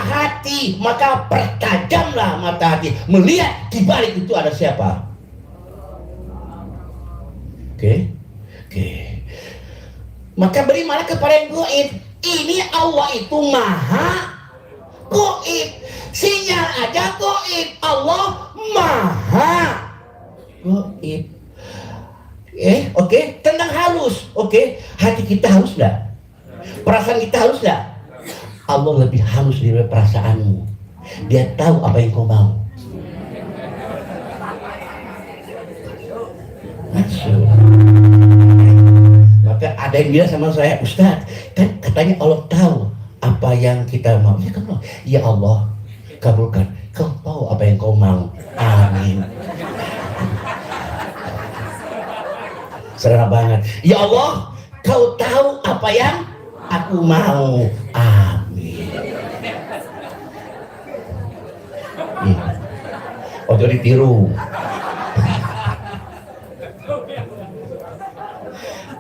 hati. Maka pertajamlah mata hati, melihat di balik itu ada siapa. Oke. Maka berimanlah kepada yang gaib. Ini Allah itu maha gaib. Sinyal aja gaib, Allah maha gaib. Oke. Tentang halus. Oke. Hati kita halus nggak? Perasaan kita halus nggak? Allah lebih halus dari perasaanmu. Dia tahu apa yang kau mau. Maka Ada yang bilang sama saya, Ustaz, kan katanya Allah tahu apa yang kita mau. Ya kan, ya Allah, kabulkan. Kau tahu apa yang kau mau. Amin. Sederhana banget. Ya Allah, kau tahu apa yang aku mau. Amin. Ojo ditiru.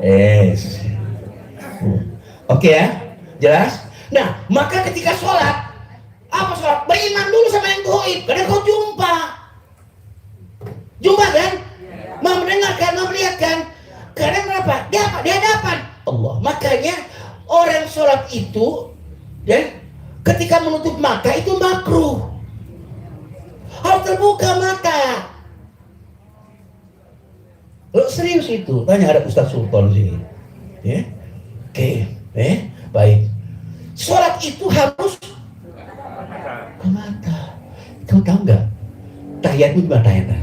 Yes. Oke ya, jelas? Nah, maka ketika sholat, apa sholat? Beriman dulu sama yang gaib, karena kau jumpa kan? Mau mendengarkan, mau melihat kan? Karena kenapa? Dia dapat Allah. Makanya orang sholat itu, ya, ketika menutup mata itu makruh. Harus terbuka mata. Lo serius itu? Tanya ada Ustaz Sultan sini. Ya, oke, baik. Sholat itu harus ke mata. Kau tahu nggak? Tahiyatmu di mana tahiyatnya?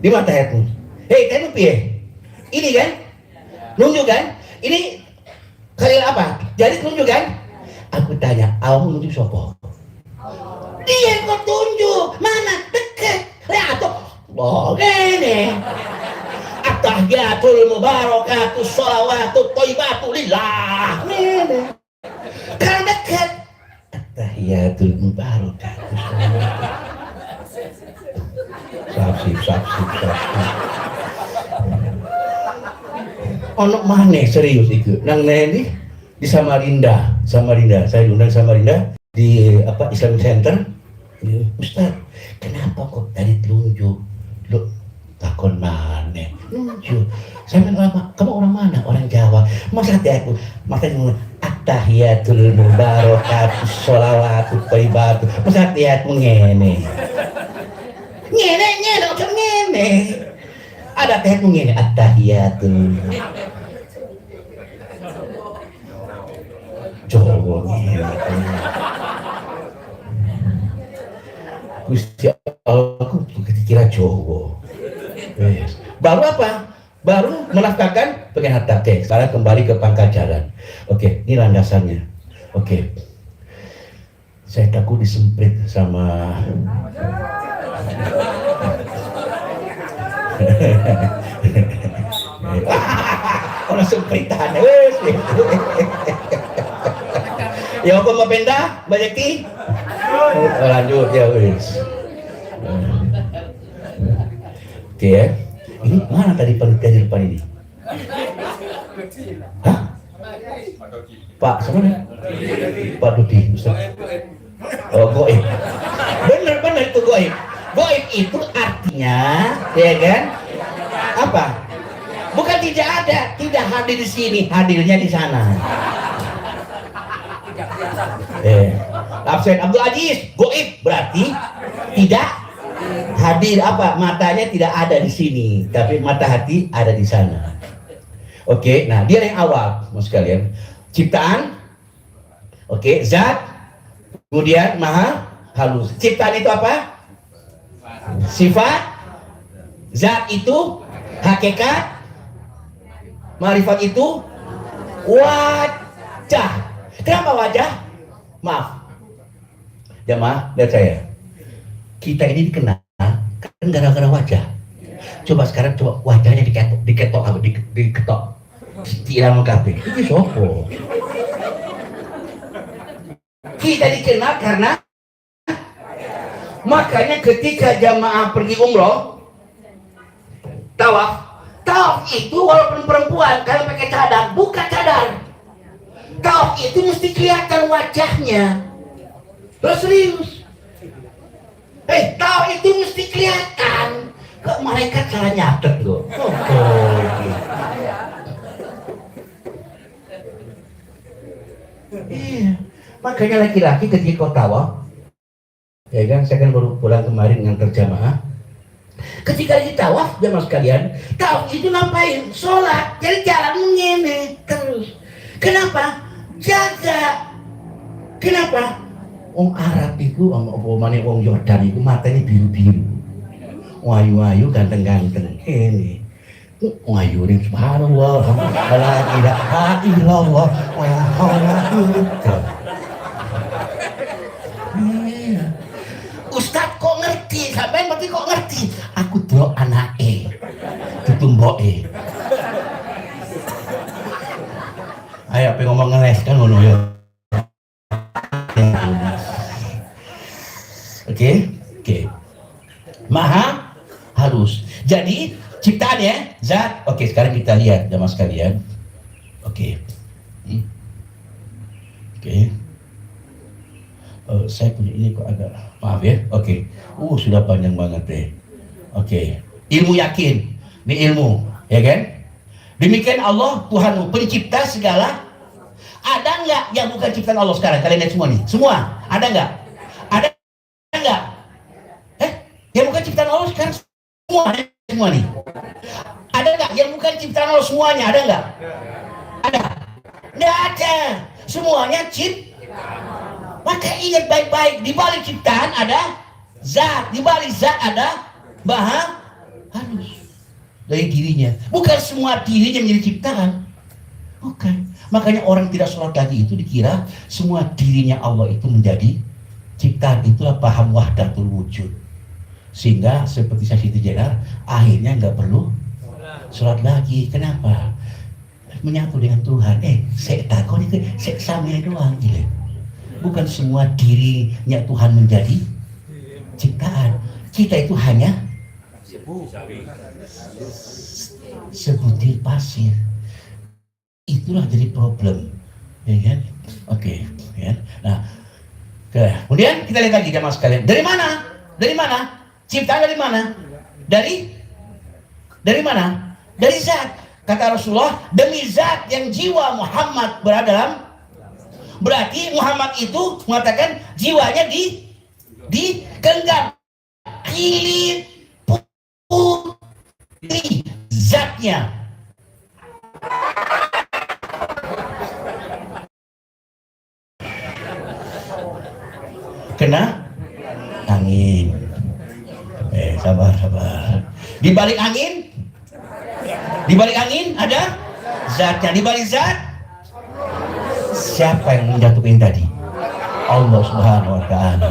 Di mana tahiyatmu? Hei, kamu piye? Ini kan? Nunjuk kan? Ini kalian apa? Jadi nunjuk kan? Aku tanya, awakmu nunjuk siapa? Dia yang kau tunjuk. Mana? Dekat. Lihat tuh. Oh, gini. At-tahiyatul mubarakatuh sholawatut thayyibatu lillah. Ini. Karena dekat. At-tahiyatul mubarakatuh sholawatut. Ono maneh serius itu. Nang Neni di Samarinda. Saya diundang Samarinda di Islamic Center. Ustaz, kenapa kok tadi telunjuk? Lu takon maneh. Telunjuk. Saya bilang, kamu orang mana? Orang Jawa. Masa hati aku? Makanya at-tahiyatul mubarakatuh sholawatut thayyibatu. Masa hati aku ngene. Ngene, ojo ngene. Ada teh ngene at-tahiyatul. Jawa ngene. Gusti aku kira Jawa. Baru apa? Baru menafkahkan pengen hatta. Oke, sekarang kembali ke pangkal jalan. Oke, ini landasannya. Oke. Saya takut disemprit sama orang sempritan. Ya apa mau pindah? Banyak ti? Lanjut ya wis. Oke ya. Ini mana tadi panitia di depan ini? Hah? Pak, siapa nih? Pak Dudi, Ustaz. Oh, goib. Bener itu goib. Goib itu artinya, ya kan? Apa? Bukan tidak ada, tidak hadir di sini, hadirnya di sana. Absen Abdul Aziz, goib berarti tidak hadir, matanya tidak ada di sini, tapi mata hati ada di sana. Oke, nah dia yang awal, mas sekalian, ciptaan, oke, zat, kemudian maha halus. Ciptaan itu apa? Sifat, zat itu hakikat, ma'rifat itu wajah. Kenapa wajah? Maaf, jamaah, lihat saya. Kita ini dikenal kan gara-gara wajah. Coba sekarang wajahnya diketok. Tidak kabeh. Itu sopo. Kita dikenal karena makanya ketika jamaah pergi umroh, tawaf itu walaupun perempuan kalau pakai cadar, buka cadar. Tawaf itu mesti kelihatan wajahnya. Terus serius. Tawaf itu mesti kelihatan. Kok malaikat salah nyatet loh. Iya. Makanya laki-laki ketika tawaf, ya kan, saya kan baru pulang kemarin dengan terjamaah. Ketika lagi tawaf, jamaah sekalian, tawaf itu ngapain? Sholat. Jadi jalan begini terus. Kenapa? Jaga. Kenapa? Wong Arab itu, wong Yordan itu matanya biru-biru, wayu-wayu, ganteng-ganteng. Ini ngayurin subhanallah, la ilaha illallah, wa la haula Ustaz kok ngerti, sampean berarti kok ngerti. Aku delok anake, tutumboke. Ayo pengen ngomong ngeles kan ngono ya. Oke. Maha halus. Jadi ciptaannya zat. Oke, sekarang kita lihat jamaah sekalian. Oke. Saya punya ini kok agak maaf ya. Oke. Sudah panjang banget deh. Oke. Ilmu yakin. Ini ilmu, ya kan? Demikian Allah Tuhanmu, pencipta segala. Ada nggak yang bukan ciptaan Allah sekarang? Kalian lihat semua nih. Semua. Ada nggak? Ada nggak? Yang bukan ciptaan Allah sekarang semua nih. Ada nggak yang bukan ciptaan Allah semuanya? Ada nggak? Ada. Nggak ada. Semuanya Maka ingat baik-baik, di balik ciptaan ada zat, di balik zat ada maha halus dari dirinya. Bukan semua dirinya menjadi ciptaan. Bukan. Makanya orang tidak sholat lagi itu dikira semua dirinya Allah itu menjadi ciptaan. Itulah paham wahdatul wujud. Sehingga seperti saya Siti Jenar, akhirnya nggak perlu sholat lagi. Kenapa? Menyatu dengan Tuhan. Saya takut itu samanya doang gitu. Bukan semua dirinya Tuhan menjadi ciptaan. Kita itu hanya sebutir pasir. Itulah jadi problem, ya kan? Oke, ya. Nah, kemudian kita lihat lagi jamaah sekalian. Dari mana? Dari mana? Ciptaan dari mana? Dari mana? Dari zat. Kata Rasulullah, demi zat yang jiwa Muhammad berada dalam. Berarti Muhammad itu mengatakan jiwanya digenggam, diliputi zatnya. Kena angin. Sabar. Di balik angin ada zatnya. Di balik zat siapa yang menjatuhkan tadi? Allah Subhanahu wa Ta'ala.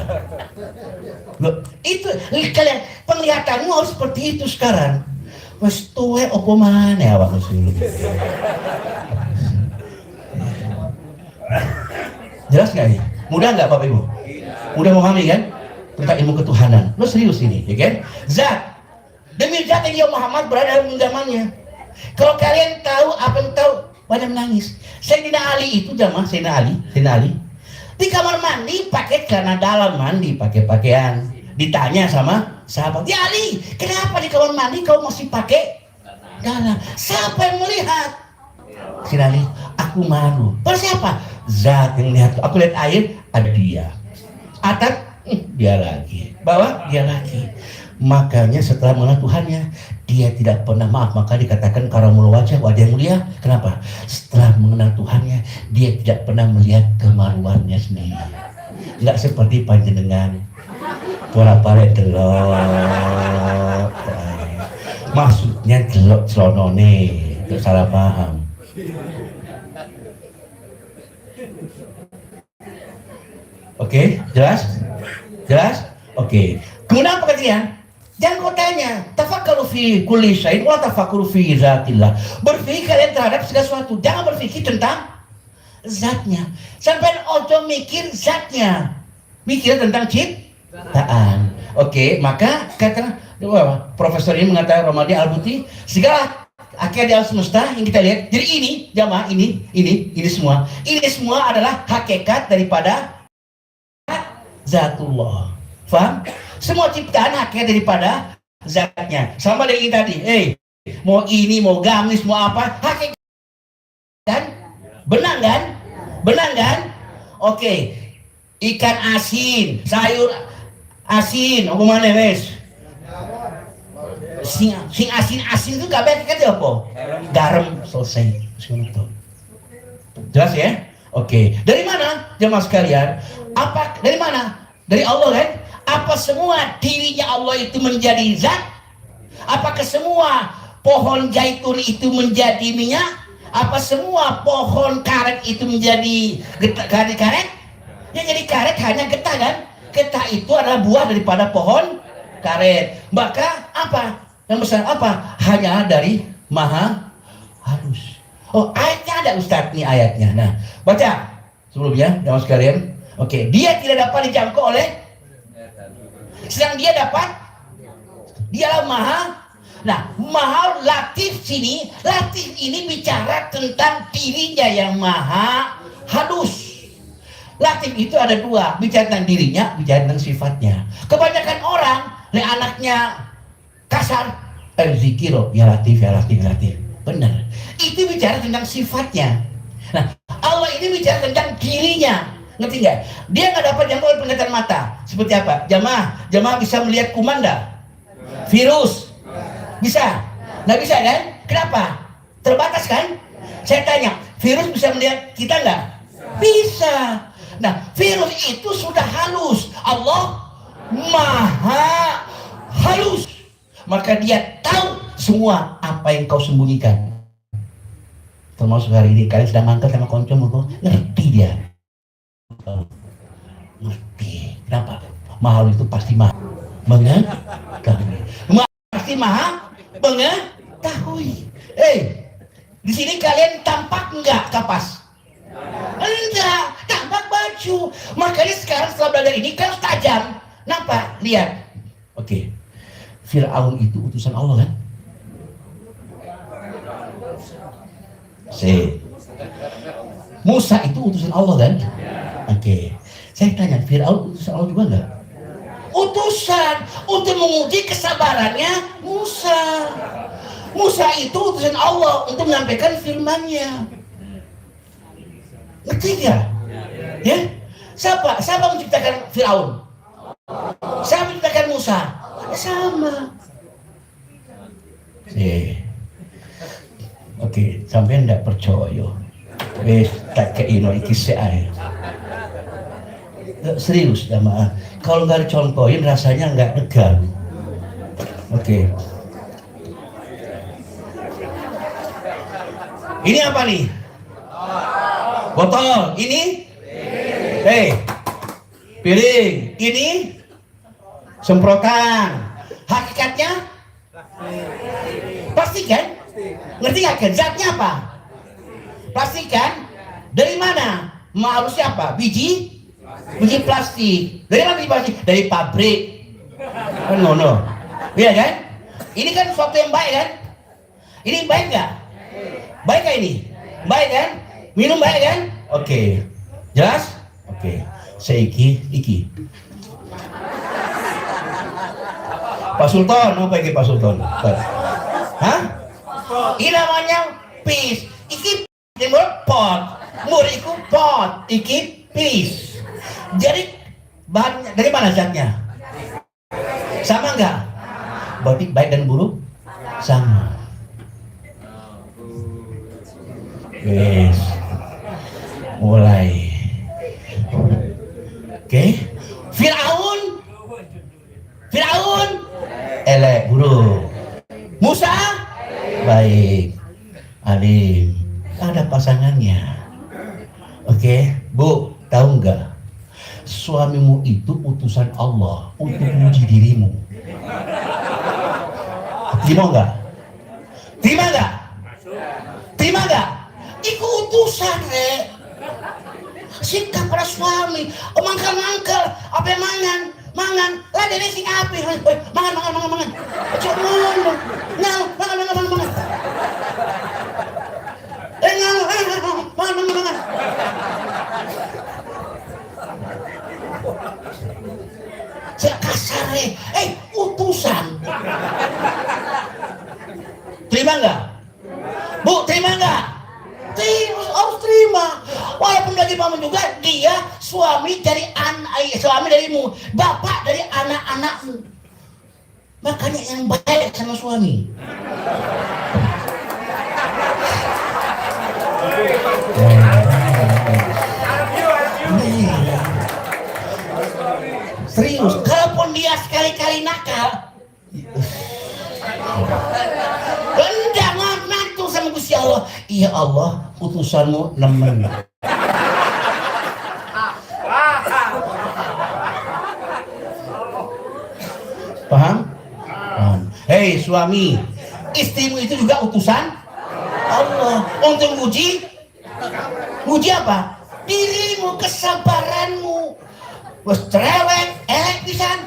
Loh, itu kalian penglihatanmu harus seperti itu sekarang. Wes tuwe opo maneh awak musuh. Jelas nggak nih? Mudah nggak Bapak Ibu? Mudah memahami kan? Tentang ilmu ketuhanan. Lo serius ini, ya kan? Zat. Demi zat yang Muhammad berada dalam genggamannya. Kalau kalian tahu apa yang tahu, pada menangis. Sayyidina Ali itu jamaah, Sayyidina Ali di kamar mandi pakai celana dalam, mandi pakai pakaian. Ditanya sama sahabat, "Ya Ali, kenapa di kamar mandi kau masih pakai dalam?" Siapa yang melihat? Sayyidina Ali, "Aku malu." Pada siapa? Zat yang lihat. Aku lihat air, ada dia. Atap, dia lagi. Bawah, dia lagi. Makanya setelah mengenal Tuhannya, dia tidak pernah maaf. Maka dikatakan karamul wajah, wajah yang mulia. Kenapa? Setelah mengenal Tuhannya, dia tidak pernah melihat kemaluannya sendiri. Enggak seperti panjenengan pora-pare delok. Maksudnya delok celonone, itu salah paham. Oke, jelas? Oke. Kemudian apa kalian? Jangan kau tanya, tafakkaru fi kulli syai'in wa tafakkaru fi zatillah. Berpikir kalian terhadap segala sesuatu, jangan berpikir tentang zatnya. Sampai ojo mikir zatnya, mikir tentang ciptaan. Oke, maka kata profesor ini mengatakan, Romadi Al-Buti, segala hakikat di alam semesta yang kita lihat. Jadi ini jamaah, ini semua adalah hakikat daripada zatullah. Faham? Semua ciptaan hakikat daripada zatnya. Sama dengan ini tadi. Mau ini, mau gamis, mau apa, hakikat kan? Benang kan? Oke. Ikan asin, sayur asin, apa mana wes? Sing asin itu kabeh hakikat apa? Garam, selesai. Jelas ya? Oke. Dari mana jemaah sekalian? Dari mana? Dari Allah kan? Apa semua dirinya Allah itu menjadi zat? Apakah semua pohon zaitun itu menjadi minyak? Apa semua pohon karet itu menjadi karet? Yang jadi karet hanya getah kan? Getah itu adalah buah daripada pohon karet. Maka apa? Yang besar apa? Hanya dari maha halus. Oh, ayatnya ada Ustadz, nih ayatnya. Nah, baca sebelumnya, jamaah sekalian. Oke, dia tidak dapat dijangkau oleh, sedang dia dapat, dialah maha. Nah, maha latif sini, latif ini bicara tentang dirinya yang maha halus. Latif itu ada dua, bicara tentang dirinya, bicara tentang sifatnya. Kebanyakan orang, anaknya kasar, zikiro, ya latif, ya latif, ya latif. Benar. Itu bicara tentang sifatnya. Nah, Allah ini bicara tentang dirinya. Ngerti nggak? Dia nggak dapat jangkau oleh penglihatan mata. Seperti apa? Jamaah bisa melihat kuman nggak? Virus? Bisa? Nggak bisa kan? Kenapa? Terbatas kan? Saya tanya, virus bisa melihat kita nggak? Bisa. Nah, virus itu sudah halus. Allah maha halus. Maka dia tahu semua apa yang kau sembunyikan. Termasuk hari ini kalian sedang mangkat sama koncom, ngerti dia. Ngerti. Kenapa? Mahal itu pasti maha mengetahui. Pasti maha mengetahui. Di sini kalian tampak enggak kapas? Enggak, tampak baju. Makanya sekarang setelah belajar ini kan tajam. Nampak? Lihat. Oke. Fir'aun itu utusan Allah kan? Musa itu utusan Allah kan? Oke. Saya tanya, Fir'aun utusan Allah juga enggak? Utusan untuk menguji kesabarannya Musa. Musa itu utusan Allah untuk menyampaikan firman-Nya. Ngerti nggak? Ya? Siapa menciptakan Fir'aun? Siapa menciptakan Musa? Sama. Oke, sampai ndak percaya. Tak keino iki seae. Serius jamaah. Kalau nggak dicontohin rasanya nggak tegang. Oke. Ini apa nih? Botol. Ini? Piring. Ini? Semprotan. Hakikatnya? Plastik kan? Ngerti gak kan? Zatnya apa? Plastik kan? Dari mana? Harusnya apa? Biji plastik. Dari mana biji plastik? Dari pabrik. Kan ngono. Iya kan? Ini kan sesuatu yang baik kan? Ini baik gak? Baik gak ini? Baik kan? Minum baik kan? Oke. Jelas? Oke. Saya iki. Pak Sultan, apa iki Pak Sultan? Hah? Ini namanya pis. Iki pot. Muriku pot. Iki pis. Jadi bahannya dari mana zatnya? Sama enggak? Berarti baik dan buruk sama. Wes. Mulai. Oke. Fir'aun elek, buruk. Musa baik, alim. Ada pasangannya. Oke, Bu, tahu nggak? Suamimu itu utusan Allah untuk menguji dirimu. Terima nggak? Terima nggak? Iku utusan, sikap pada suami. Mangkal, apa yang mangan. Lah dene sing apik. Mangan. Ojo ngono. Mangan. Mangan. Saya kasar utusan. Terima nggak? Bu, terima nggak? Harus terima. Walaupun lagi paman juga, dia suami darimu, bapak dari anak-anakmu. Makanya yang baik sama suami. Serius, kalaupun dia sekali-kali nakal, Ya Allah, utusanmu nemen. Paham? Paham. Hei suami, istrimu itu juga utusan Allah. Untuk muji apa? Dirimu, kesabaranmu. Wes cerewet, elek pisan.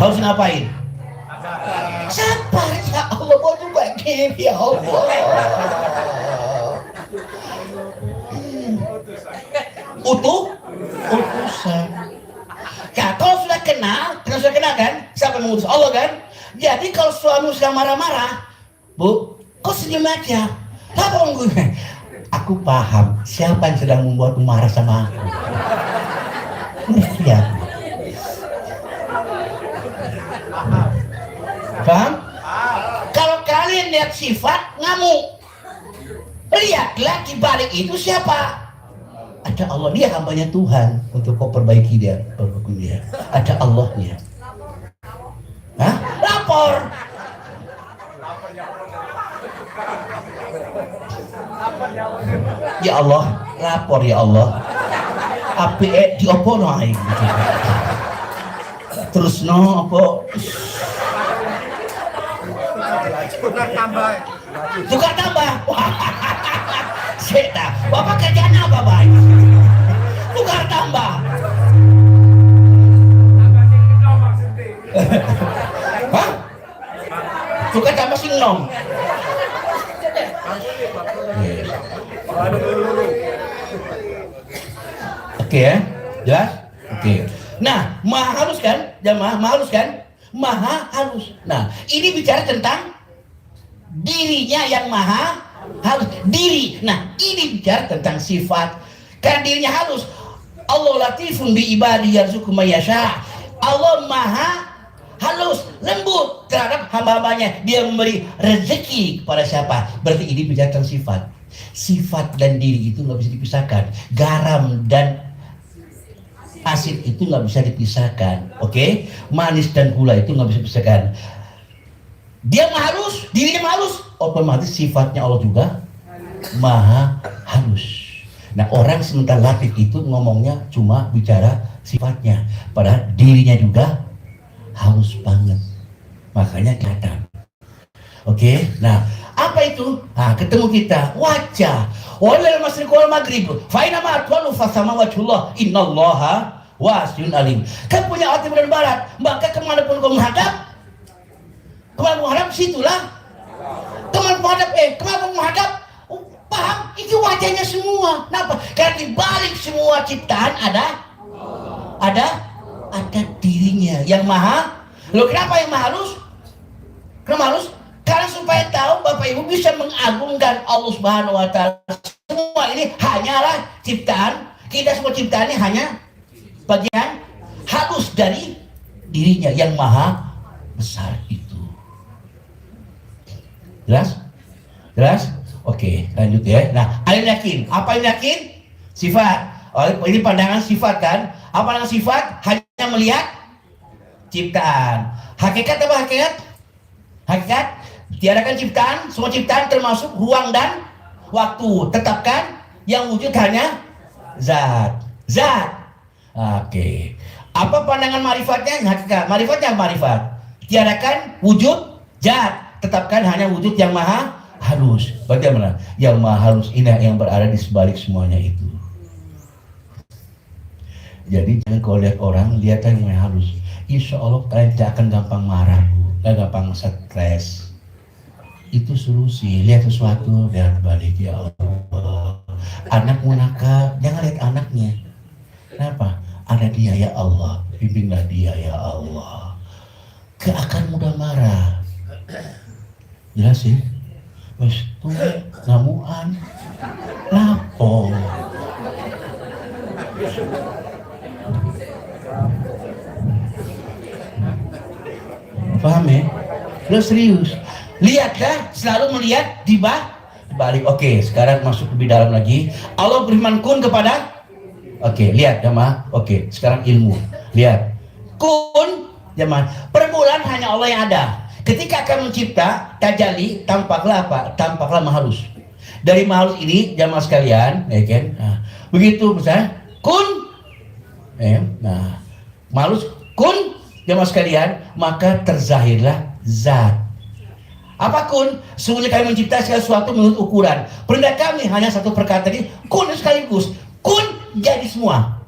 Harus ngapain? Sabar ya Allah, mau juga gini ya Allah. Utusan. Nah, kalau sudah kenal kan, siapa yang mengutus? Allah kan? Jadi kalau suami sudah marah-marah, Bu, kok senyum aja? Apa ngomongnya? Aku paham siapa yang sedang membuatmu marah sama aku. Lihat. Paham? Kalau kalian lihat sifat ngamuk, lihatlah di balik itu siapa? Ada Allah, dia hambanya Tuhan. Untuk kau perbaiki dia, ada Allahnya. Hah? Lapor. Ya Allah, lapor ya Allah. Api diopo no aing. Terus no apa? Tukar tambah. Seta, Bapak kerjaan apa, Bay? Tukar tambah. Hah? Tukar tambah sing nom. Oke ya, jelas? Oke. Nah, maha halus kan? Jamaah, maha halus kan? Maha halus. Nah, ini bicara tentang dirinya yang maha halus. Diri. Nah, ini bicara tentang sifat. Karena dirinya halus. Allah latifun bi ibadi yarzuqu may yasha. Allah maha halus, lembut terhadap hamba-hambanya. Dia memberi rezeki kepada siapa? Berarti ini bicara tentang sifat. Sifat dan diri itu nggak bisa dipisahkan. Garam dan asin itu nggak bisa dipisahkan. Oke? Manis dan gula itu nggak bisa dipisahkan. Dia maha halus, dirinya maha halus, otomatis sifatnya Allah juga maha halus. Nah, orang sementara latif itu ngomongnya cuma bicara sifatnya, padahal dirinya juga halus banget. Makanya kelihatan. Oke? Nah, apa itu? Nah, ketemu kita wajah. Walal masyriq wal maghrib. Fa inna ma atwalu fasama wajhullah. Innallaha wasi'un alim. Kau punya hati dan barat, maka kemanapun kau menghadap, situlah. Kemana menghadap? Paham? Itu wajahnya semua. Kenapa? Karena di balik semua ciptaan ada dirinya yang maha. Loh, kenapa yang maha halus? Kenapa halus? Karena supaya tahu Bapak Ibu bisa mengagungkan Allah Subhanahu wa taala. Semua ini hanyalah ciptaan. Kita semua ciptaan ini hanya bagian halus dari dirinya yang maha besar itu. Jelas? Jelas? Oke, lanjut ya. Nah, kalian yakin? Apa yang yakin? Sifat. Oh, ini pandangan sifat kan? Apa pandangan sifat? Hanya melihat ciptaan. Hakikat apa hakikat? Hakikat tiadakan ciptaan, semua ciptaan termasuk ruang dan waktu. Tetapkan yang wujud hanya zat. Oke. Apa pandangan marifatnya? Hakikat. Marifatnya marifat. Tiadakan wujud zat. Tetapkan hanya wujud yang maha halus. Bagaimana? Yang maha halus ini yang berada di sebalik semuanya itu. Jadi jangan kau lihat orang, lihat yang maha halus. Insya Allah kalian tidak akan gampang marah, gak gampang stres. Itu solusi. Lihat sesuatu, lihat balik, ya Allah. Anakmu nakal, jangan lihat anaknya. Kenapa? Ada dia, ya Allah. Bimbinglah dia, ya Allah. Gak akan mudah marah. Jelas sih? Wes tuh ngamuan. Lapo. Paham ya? Lo serius. Lihatlah, selalu melihat di balik. Oke, sekarang masuk lebih dalam lagi. Allah berfirman kun kepada. Oke, lihat jemaah. Oke, sekarang ilmu. Lihat. Kun, jemaah. Per bulan hanya Allah yang ada. Ketika akan mencipta tajalli, tampaklah apa? Tampaklah mahalus. Dari mahalus ini jamaah sekalian, ya kan? Nah, begitu misalnya kun, ya, nah mahalus kun jamaah sekalian, maka terzahirlah zat. Apa kun? Sungguhnya kami mencipta segala sesuatu menurut ukuran. Perintah kami hanya satu perkataan ini, kun sekaligus. Kun jadi semua.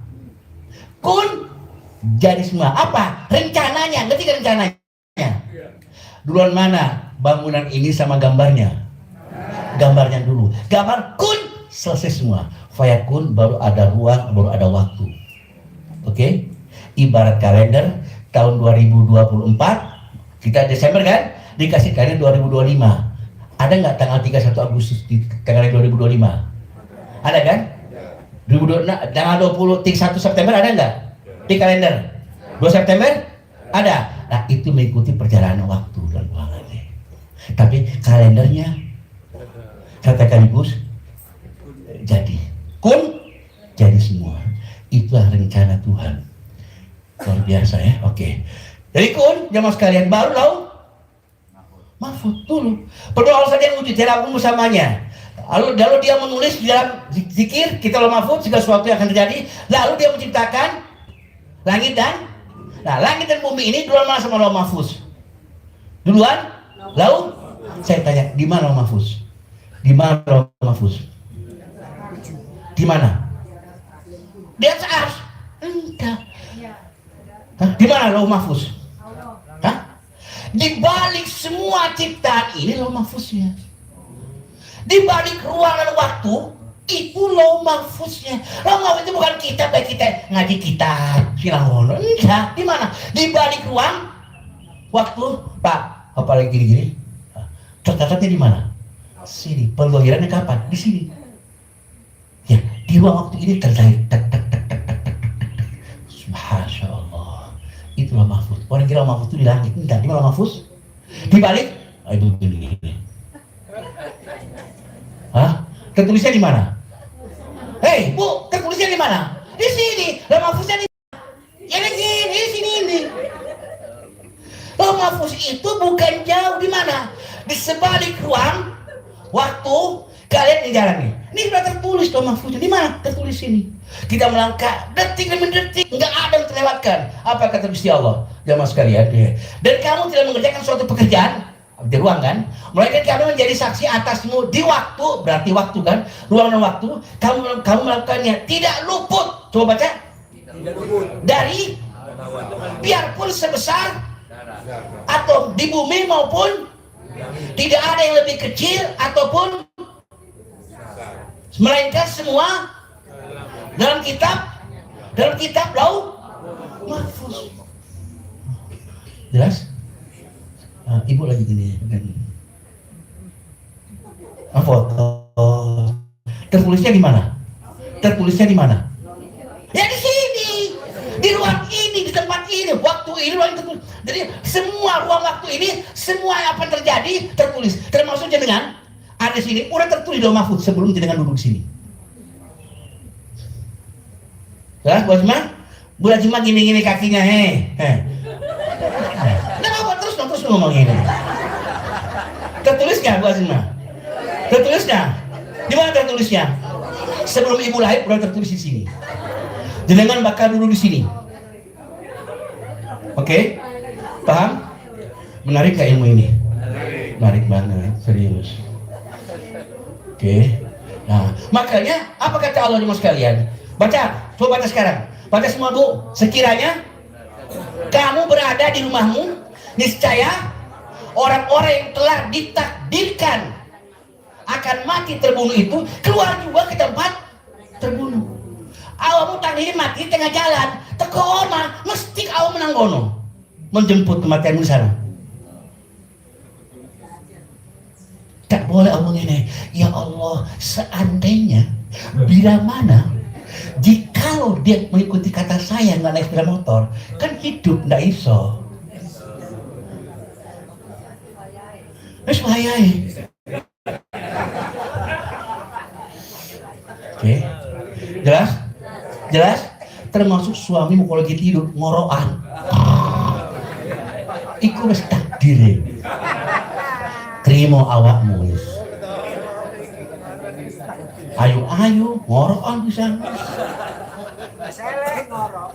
Kun jadi semua. Apa? Rencananya. Ngerti kan rencananya? Duluan mana bangunan ini sama gambarnya? Gambarnya dulu. Gambar kun selesai semua. Fayakun baru ada ruang, baru ada waktu. Oke? Ibarat kalender tahun 2024, kita Desember kan? Dikasih kalender 2025. Ada nggak tanggal 31 Agustus di tanggal 2025? Ada kan? 2026, tanggal 31 September ada nggak di kalender? 2 September ada. Nah itu mengikuti perjalanan waktu dan ruangannya. Tapi kalendernya katakan Gus jadi kun jadi semua. Itulah rencana Tuhan. Luar biasa ya. Oke. Dari kun jamaah sekalian baru lalu mahfud dulu. Berdoa saja yang wujud dalam bersamanya. Lalu dia menulis di dalam zikir kita lo mahfud segala sesuatu yang akan terjadi. Lalu dia menciptakan langit dan langit dan bumi ini duluan mana sama lo mahfuz? Duluan? Lalu saya tanya di mana lo mahfuz? Di mana lo mahfuz? Di mana? Di atas ars? Enggak. Di mana lo mahfuz? Di balik semua ciptaan ini lauh mahfuznya. Di balik ruang dan waktu itu lauh mahfuznya. Lauh mahfuz itu bukan kita, baik kita ngaji kitab silangono. Enggak, di mana? Di balik ruang waktu, Pak. Apalagi gini-gini. Catatnya di mana? Sini. Pelahirannya kapan? Di sini. Ya, di ruang waktu ini terjadi. Subhanallah. Itulah mahfuz. Orang kira mahfuz itu di langit. Enggak, di mana mahfuz? Di balik? Aduh, gini. Hah? Tertulisnya di mana? Hei, Bu, tertulisnya di mana? Di sini. Lah mahfuznya di ya di sini ini. Lah mahfuz itu bukan jauh di mana? Di sebalik ruang waktu kalian di jalan ini. Ini sudah tertulis loh mahfuznya. Di mana? Tertulis ini. Kita melangkah detik demi detik, nggak ada yang terlewatkan. Apa kata Gusti Allah? Jamaah sekalian, dan kamu tidak mengerjakan suatu pekerjaan di ruang kan, melainkan kamu menjadi saksi atasmu di waktu, berarti waktu kan, ruang dan waktu. Kamu melakukannya tidak luput. Coba baca. Dari biarpun sebesar atau di bumi maupun tidak ada yang lebih kecil ataupun melainkan semua dalam kitab lauh mahfuz. Jelas? Ibu lagi gini. Foto. Tertulisnya di mana? Tertulisnya di mana? Ya di sini. Di ruang ini, di tempat ini, waktu ini, ruang tertulis. Jadi semua ruang waktu ini, semua yang akan terjadi tertulis. Termasuk jenengan ada sini, udah tertulis lauh mahfuz sebelum jenengan duduk sini. Ya, Bu Ajma gini-gini kakinya, Nah, apa terus ngomong ini. Tertulis nggak, Bu Ajma? Tertulis nggak? Di mana tertulisnya? Sebelum ibu lahir udah tertulis di sini. Jenengan bakal dulu di sini. Oke? Paham? Menarik gak ilmu ini? Menarik banget, serius. Oke. Nah, makanya apa kata Allah jemaah sekalian? Baca, coba baca sekarang. Baca semua Bu. Sekiranya kamu berada di rumahmu, niscaya orang-orang yang telah ditakdirkan akan mati terbunuh itu keluar juga ke tempat terbunuh. Awamu takdir mati tengah jalan, teko oma, mesti awam menanggono menjemput kematian di sana. Tak boleh omong ini. Ya Allah, seandainya bila mana jikalau dia mengikuti kata saya nggak naik sepeda motor, kan hidup nggak iso. Wes bahayai. Oke, jelas? Jelas? Termasuk suami mau kalau lagi tidur ngorokan. Iku wes takdir. Terima awakmu. Ayo ngorokan pisan. Selek ngorok.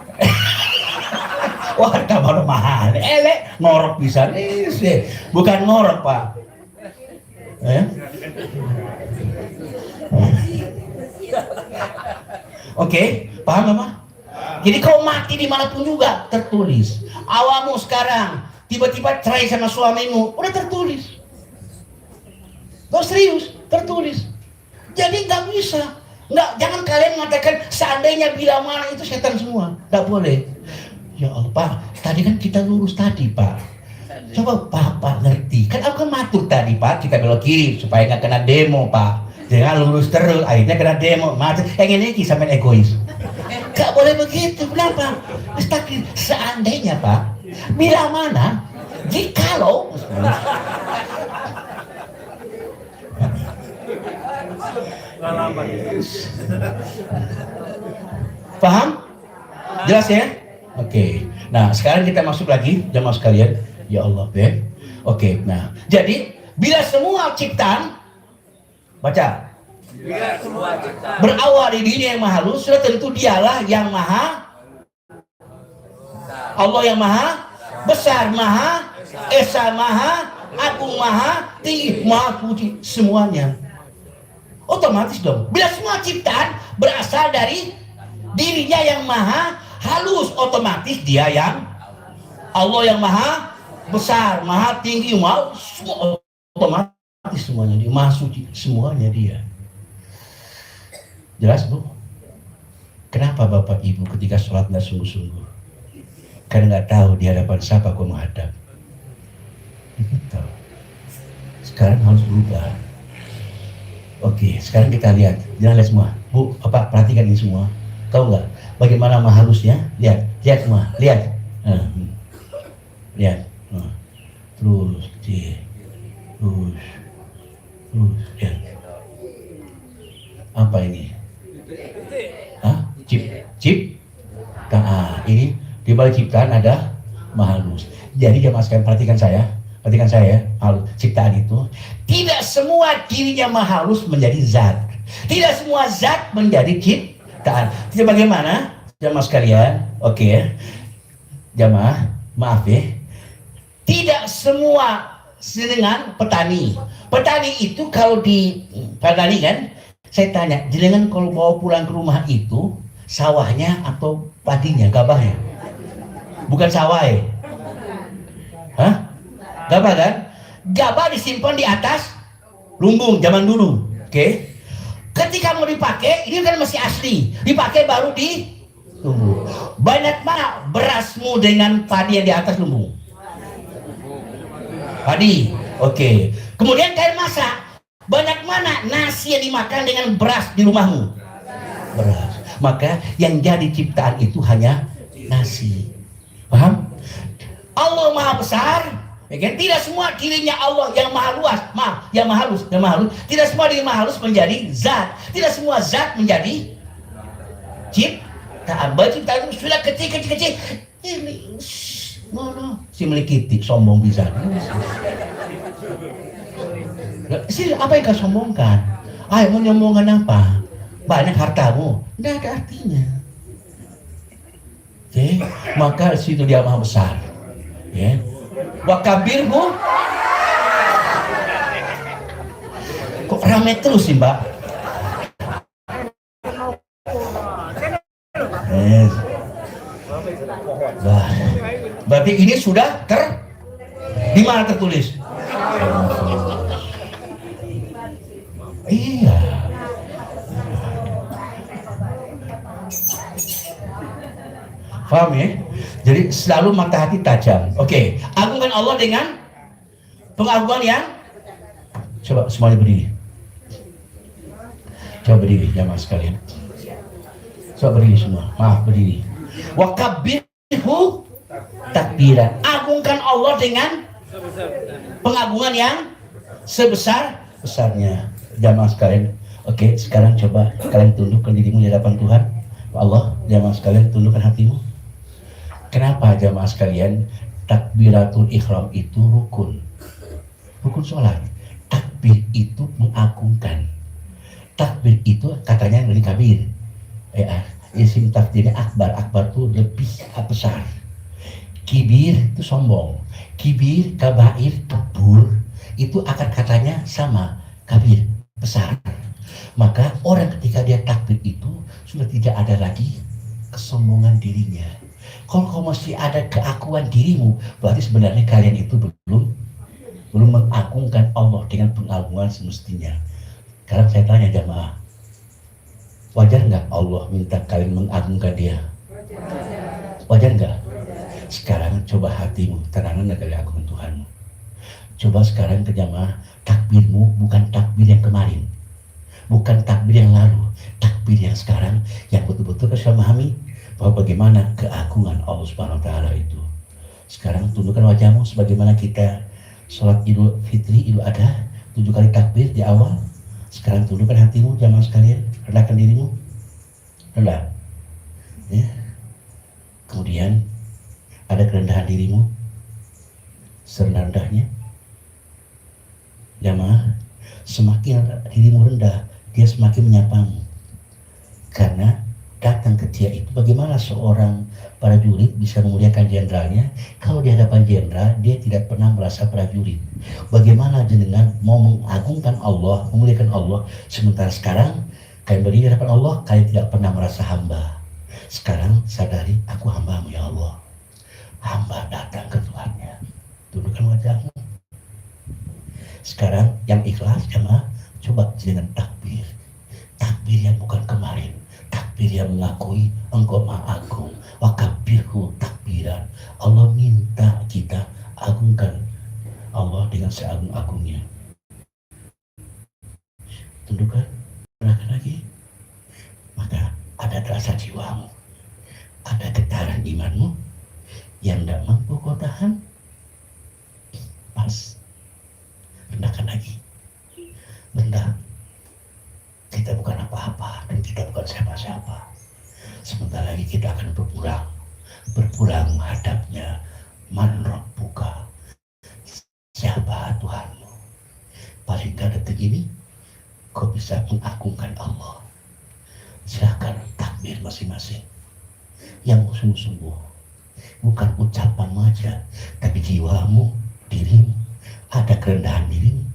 Wah, kabar mahal. Elek ngorok pisan. Bukan ngorok, Pak. Oke, paham Mama? Jadi kau mati dimanapun juga tertulis. Awakmu sekarang tiba-tiba cerai sama suamimu, udah tertulis. Kau serius, tertulis. Jadi nggak bisa. Jangan kalian mengatakan seandainya bila mana itu setan semua. Nggak boleh. Ya Allah, Pak, tadi kan kita lurus tadi, Pak. Coba Pak ngerti. Kan aku kan matur tadi, Pak, kita belok kiri supaya nggak kena demo, Pak. Jangan lurus terus, akhirnya kena demo. Matur, yang ini sampai egois. Gak boleh begitu. Kenapa? Seandainya, Pak, bila mana, jikalau. Paham? Jelas ya? Oke. Nah, sekarang kita masuk lagi, jamaah sekalian. Ya Allah, Beb. Oke. Nah, jadi bila semua ciptaan, baca. Bila semua ciptaan Berawal dari dirinya yang maha halus, sudah tentu dialah yang maha. Allah yang maha besar, maha esa, maha agung, maha tinggi, maha puji, semuanya. Otomatis dong. Bila semua ciptaan berasal dari dirinya yang maha halus, otomatis dia yang Allah yang maha besar, maha tinggi, maha otomatis semuanya dia, maha suci, semuanya dia. Jelas, Bu? Kenapa Bapak Ibu ketika sholat nggak sungguh-sungguh? Karena nggak tahu di hadapan siapa kau menghadap. Begitu. Sekarang harus berubah. Oke, sekarang kita lihat. Jangan lihat semua. Bu, Bapak perhatikan ini semua. Tahu nggak bagaimana maha halusnya? Lihat semua. Lihat. Lihat. Terus, lihat. Apa ini? Cip. Nah, ini di balik ciptaan ada maha halus. Jadi jemaah sekalian perhatikan saya ya, ciptaan itu tidak semua dirinya maha halus menjadi zat. Tidak semua zat menjadi ciptaan. Jadi bagaimana jemaah sekalian? Oke ya. Jemaah, maaf ya. Tidak semua dengan petani. Petani itu kalau di petani kan, saya tanya, jenengan kalau bawa pulang ke rumah itu sawahnya atau padinya, gabahnya? Bukan sawah ya? Hah? Gabah kan? Gabah disimpan di atas lumbung zaman dulu. Oke? Ketika mau dipakai, ini kan masih asli. Dipakai baru di lumbung. Banyak mana berasmu dengan padi yang di atas lumbung? Padi. Oke. Kemudian kalian masak. Banyak mana nasi yang dimakan dengan beras di rumahmu? Beras. Maka yang jadi ciptaan itu hanya nasi. Paham? Allah maha besar, ya kan? Tidak semua dirinya Allah yang maha luas, yang maha halus. Tidak semua diri maha halus menjadi zat. Tidak semua zat menjadi ciptaan. Ciptaan itu sudah kecil. Ini, si melikiti, sombong bisa. Sih, apa yang kau sombongkan? Ayo mau nyombongkan apa? Banyak hartamu, tidak ada artinya. Oke, maka situ dia maha besar. Ya, wakabirhu. Kok ramai terus sih, Mbak? Berarti ini sudah di mana tertulis? Iya. Paham ya? Jadi selalu mata hati tajam. Oke, agungkan Allah dengan pengagungan yang, coba semuanya berdiri. Coba berdiri jamaah sekalian. Coba berdiri semua. Maaf, berdiri. Wa kabbirhu takbiran. Agungkan Allah dengan pengagungan yang sebesar-besarnya. Jamaah sekalian. Oke, sekarang coba kalian tundukkan dirimu di hadapan Tuhan. Allah, jamaah sekalian tundukkan hatimu. Kenapa jamaah sekalian takbiratul ihram itu rukun sholat? takbir itu mengagungkan. Takbir itu katanya dari kabir. Isim takdirnya akbar. Akbar itu lebih besar. Kibir itu sombong. Kibir, kabair, kebur itu akan katanya sama. Kabir, besar. Maka orang ketika dia takbir itu sudah tidak ada lagi kesombongan dirinya. Kalau kau masih ada keakuan dirimu, berarti sebenarnya kalian itu belum mengagungkan Allah dengan pengagungan semestinya. Sekarang saya tanya jamaah, wajar nggak Allah minta kalian mengagungkan Dia? Wajar nggak? Sekarang coba hatimu tenangkan kali agung Tuhanmu. Coba sekarang ke jamaah, takbirmu bukan takbir yang kemarin, bukan takbir yang lalu, takbir yang sekarang yang betul-betul bisa memahami bahwa bagaimana keagungan Allah Subhanahu Wa Taala itu. Sekarang tundukkan wajahmu sebagaimana kita sholat Idul Fitri, Idul Adha 7 kali takbir di awal. Sekarang tundukkan hatimu jamaah sekalian, rendahkan dirimu, rendah. Ya. Kemudian ada kerendahan dirimu, serendah-rendahnya. Jamaah, semakin dirimu rendah, dia semakin menyapamu. Karena datang ke dia itu bagaimana seorang prajurit bisa memuliakan jenderalnya kalau di hadapan jenderal dia tidak pernah merasa prajurit. Bagaimana jenengan mau mengagungkan Allah, memuliakan Allah, sementara sekarang kalian berdiri di hadapan Allah, kalian tidak pernah merasa hamba. Sekarang sadari, aku hambamu ya Allah. Hamba datang ke Tuhannya. Tundukkan wajahmu. Sekarang yang ikhlas jemaah, coba dengan takbir. Takbir yang bukan kemarin, takbir yang mengakui Engkau Maha Agung. Wa kabbirhu takbiran. Allah minta kita agungkan Allah dengan seagung-agungnya. Tundukkan, serahkan lagi. Maka ada rasa jiwamu, ada getaran imanmu yang tidak mampu kau tahan. Pas, rendahkan lagi. Rendah. Kita bukan apa-apa dan kita bukan siapa-siapa. Sebentar lagi kita akan berpulang menghadapnya. Man rabbuka, siapa Tuhanmu? Paling gak detik ini kau bisa mengagungkan Allah. Silakan takbir masing-masing yang sungguh-sungguh, bukan ucapan saja, tapi jiwamu, dirimu, ada kerendahan dirimu.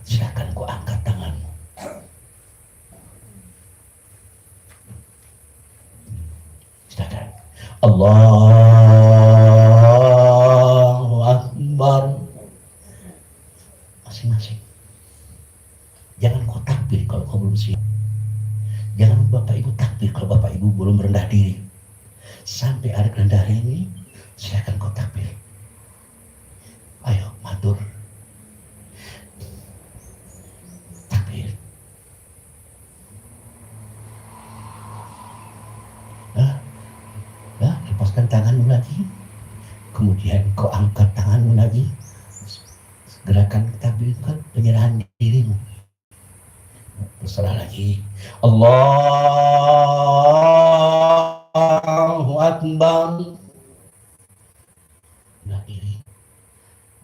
Silakan kau angkat tanganmu. Silakan. Allahu Akbar. Masing-masing. Jangan kau takbir kalau kau belum siap. Jangan Bapak Ibu takbir kalau Bapak Ibu belum rendah diri. Sampai ada kerendahan ini, silakan kau takbir. Ayo, matur. Takbir. Lepaskan tanganmu lagi. Kemudian kau angkat tanganmu lagi. Gerakan takbir itu kan penyerahan dirimu. Berserah lagi. Allahu Akbar. Nah ini,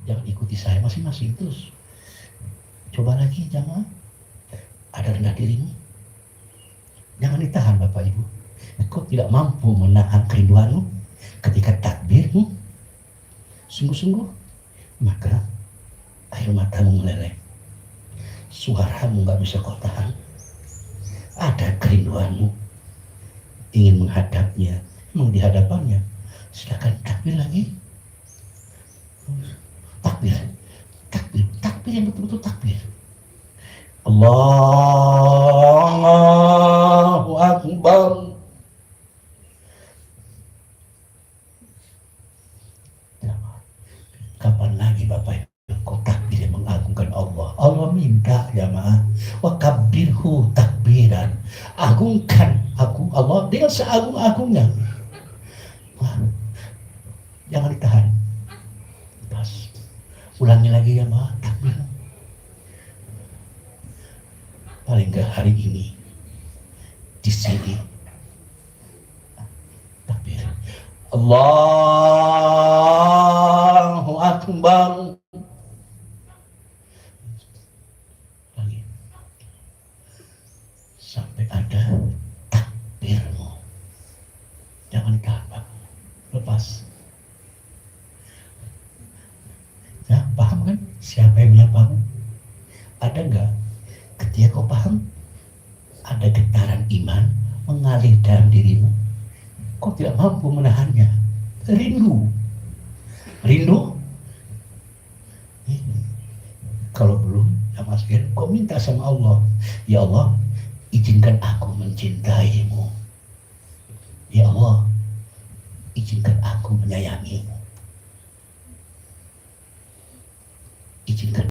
jangan ikuti saya masing-masing terus. Coba lagi jangan. Ada rendah dirimu. Jangan ditahan Bapak Ibu. Kau tidak mampu menahan kerinduanmu ketika takbirmu sungguh-sungguh, maka air matamu meleleh. Suaramu gak bisa kau tahan. Ada kerinduanmu, ingin menghadapnya, memang di hadapannya. Silakan takbir lagi. Takbir, takbir, takbir yang betul-betul takbir. Allahu Akbar. Kapan lagi Bapak Ibu kau takbir yang mengagungkan Allah? Allah minta jamaah, wa kabbirhu takbiran. Agungkan aku Allah dengan seagung-agungnya. Jangan ditahan. Pas. Ulangi lagi jamaah takbir. Paling enggak hari ini di sini takbir. Allahu Akbar. sampai ada takbirmu. Jangan gampang lepas. Ya, paham kan? Siapa yang punya paham? Ada enggak? Ketika kau paham, ada getaran iman mengalir dalam dirimu. Kau tidak mampu menahannya. Rindu. Rindu? Kalau belum, ya Mas Fir, kau minta sama Allah. Ya Allah, izinkan aku mencintaimu. Ya Allah, izinkan aku menyayangimu. Izinkan